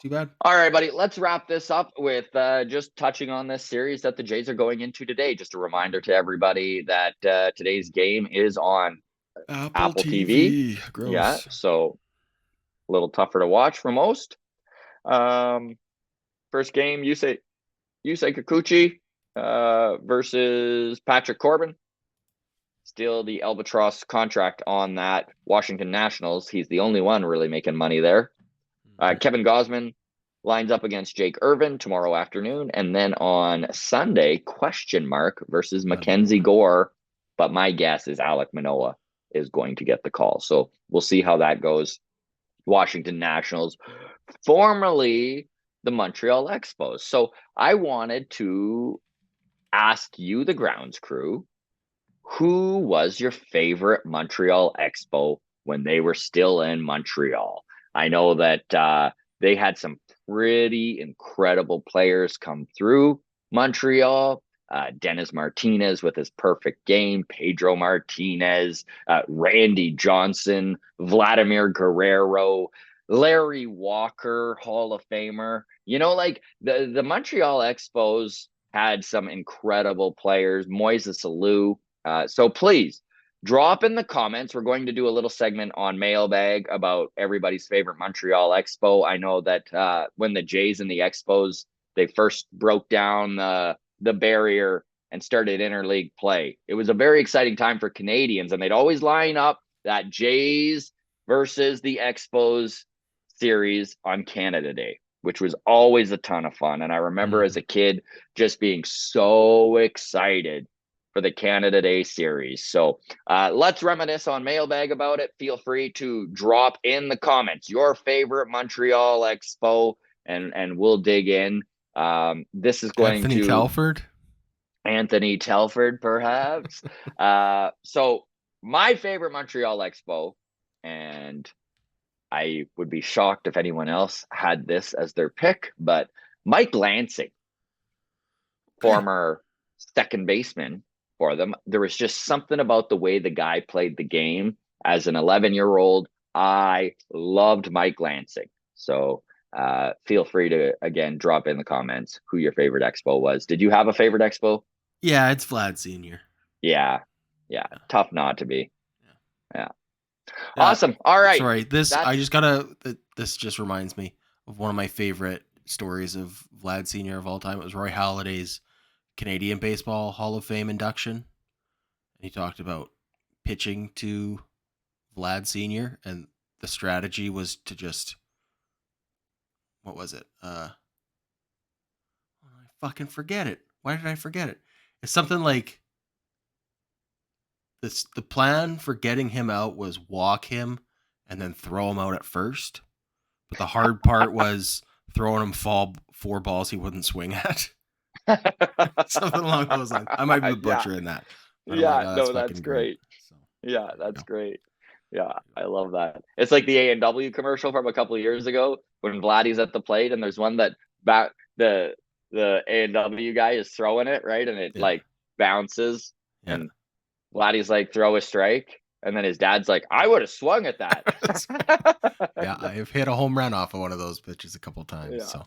too bad. All right, buddy. Let's wrap this up with just touching on this series that the Jays are going into today. Just a reminder to everybody that today's game is on Apple TV. Gross. Yeah. So a little tougher to watch for most. First game, Yusei Kikuchi versus Patrick Corbin. Still the albatross contract on that Washington Nationals. He's the only one really making money there. Kevin Gausman lines up against Jake Irvin tomorrow afternoon. And then on Sunday, versus Mackenzie Gore. But my guess is Alek Manoah is going to get the call. So we'll see how that goes. Washington Nationals, formerly the Montreal Expos. So I wanted to ask you, the grounds crew, who was your favorite Montreal Expo when they were still in Montreal? I know that they had some pretty incredible players come through Montreal. Dennis Martinez with his perfect game, Pedro Martinez, Randy Johnson, Vladimir Guerrero, Larry Walker, Hall of Famer. You know, like the Montreal Expos had some incredible players, Moises Alou. So please drop in the comments. We're going to do a little segment on Mailbag about everybody's favorite Montreal Expo. I know that when the Jays and the Expos, they first broke down the barrier and started interleague play, it was a very exciting time for Canadians, and they'd always line up that Jays versus the Expos series on Canada Day, which was always a ton of fun. And I remember as a kid just being so excited for the Canada Day series. So let's reminisce on Mailbag about it. Feel free to drop in the comments your favorite Montreal Expo, and we'll dig in. This is going Anthony Telford. Anthony Telford, perhaps. So my favorite Montreal Expo, and I would be shocked if anyone else had this as their pick, but Mike Lansing, former second baseman for them. There was just something about the way the guy played the game as an 11-year-old. I loved Mike Lansing. So feel free to, again, drop in the comments who your favorite Expo was. Did you have a favorite Expo? Yeah, it's Vlad Sr. Yeah. Tough not to be. Yeah. Awesome. All right. Sorry, this just reminds me of one of my favorite stories of Vlad Sr. of all time. It was Roy Halladay's Canadian Baseball Hall of Fame induction. And he talked about pitching to Vlad Sr. and the strategy was to just, what was it? I fucking forget it. Why did I forget it? It's something like this. The plan for getting him out was walk him and then throw him out at first. But the hard part was throwing him four balls he wouldn't swing at. Something along those lines. I might be butchering that. That's great. So, yeah, that's great. Yeah, I love that. It's like the A&W commercial from a couple of years ago when Vladdy's at the plate, and there's one that the A&W guy is throwing it, right? And it like bounces, and Vladdy's like, throw a strike. And then his dad's like, I would have swung at that. Yeah, I've hit a home run off of one of those pitches a couple times. Yeah. So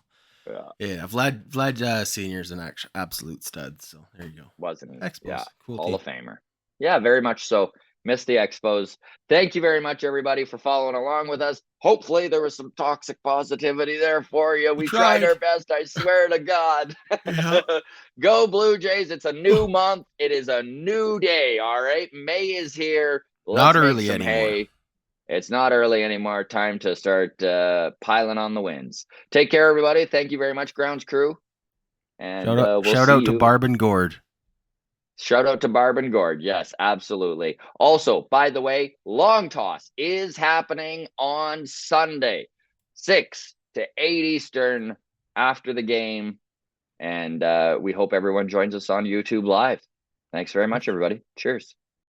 yeah, Vlad Senior is an absolute stud. So there you go. Wasn't he? Expos. Yeah, cool Hall team. of Famer. Yeah, very much so. Missed the Expos. Thank you very much, everybody, for following along with us. Hopefully there was some toxic positivity there for you. We tried our best, I swear to God. Yeah. Go Blue Jays. It's a new month. It is a new day, all right? May is here. Not early anymore. Hay. It's not early anymore. Time to start piling on the wins. Take care, everybody. Thank you very much, Grounds crew. And shout out to Barb and Gord. Shout out to Barb and Gord. Yes, absolutely. Also, by the way, Long Toss is happening on Sunday, 6 to 8 Eastern after the game. And we hope everyone joins us on YouTube Live. Thanks very much, everybody. Cheers.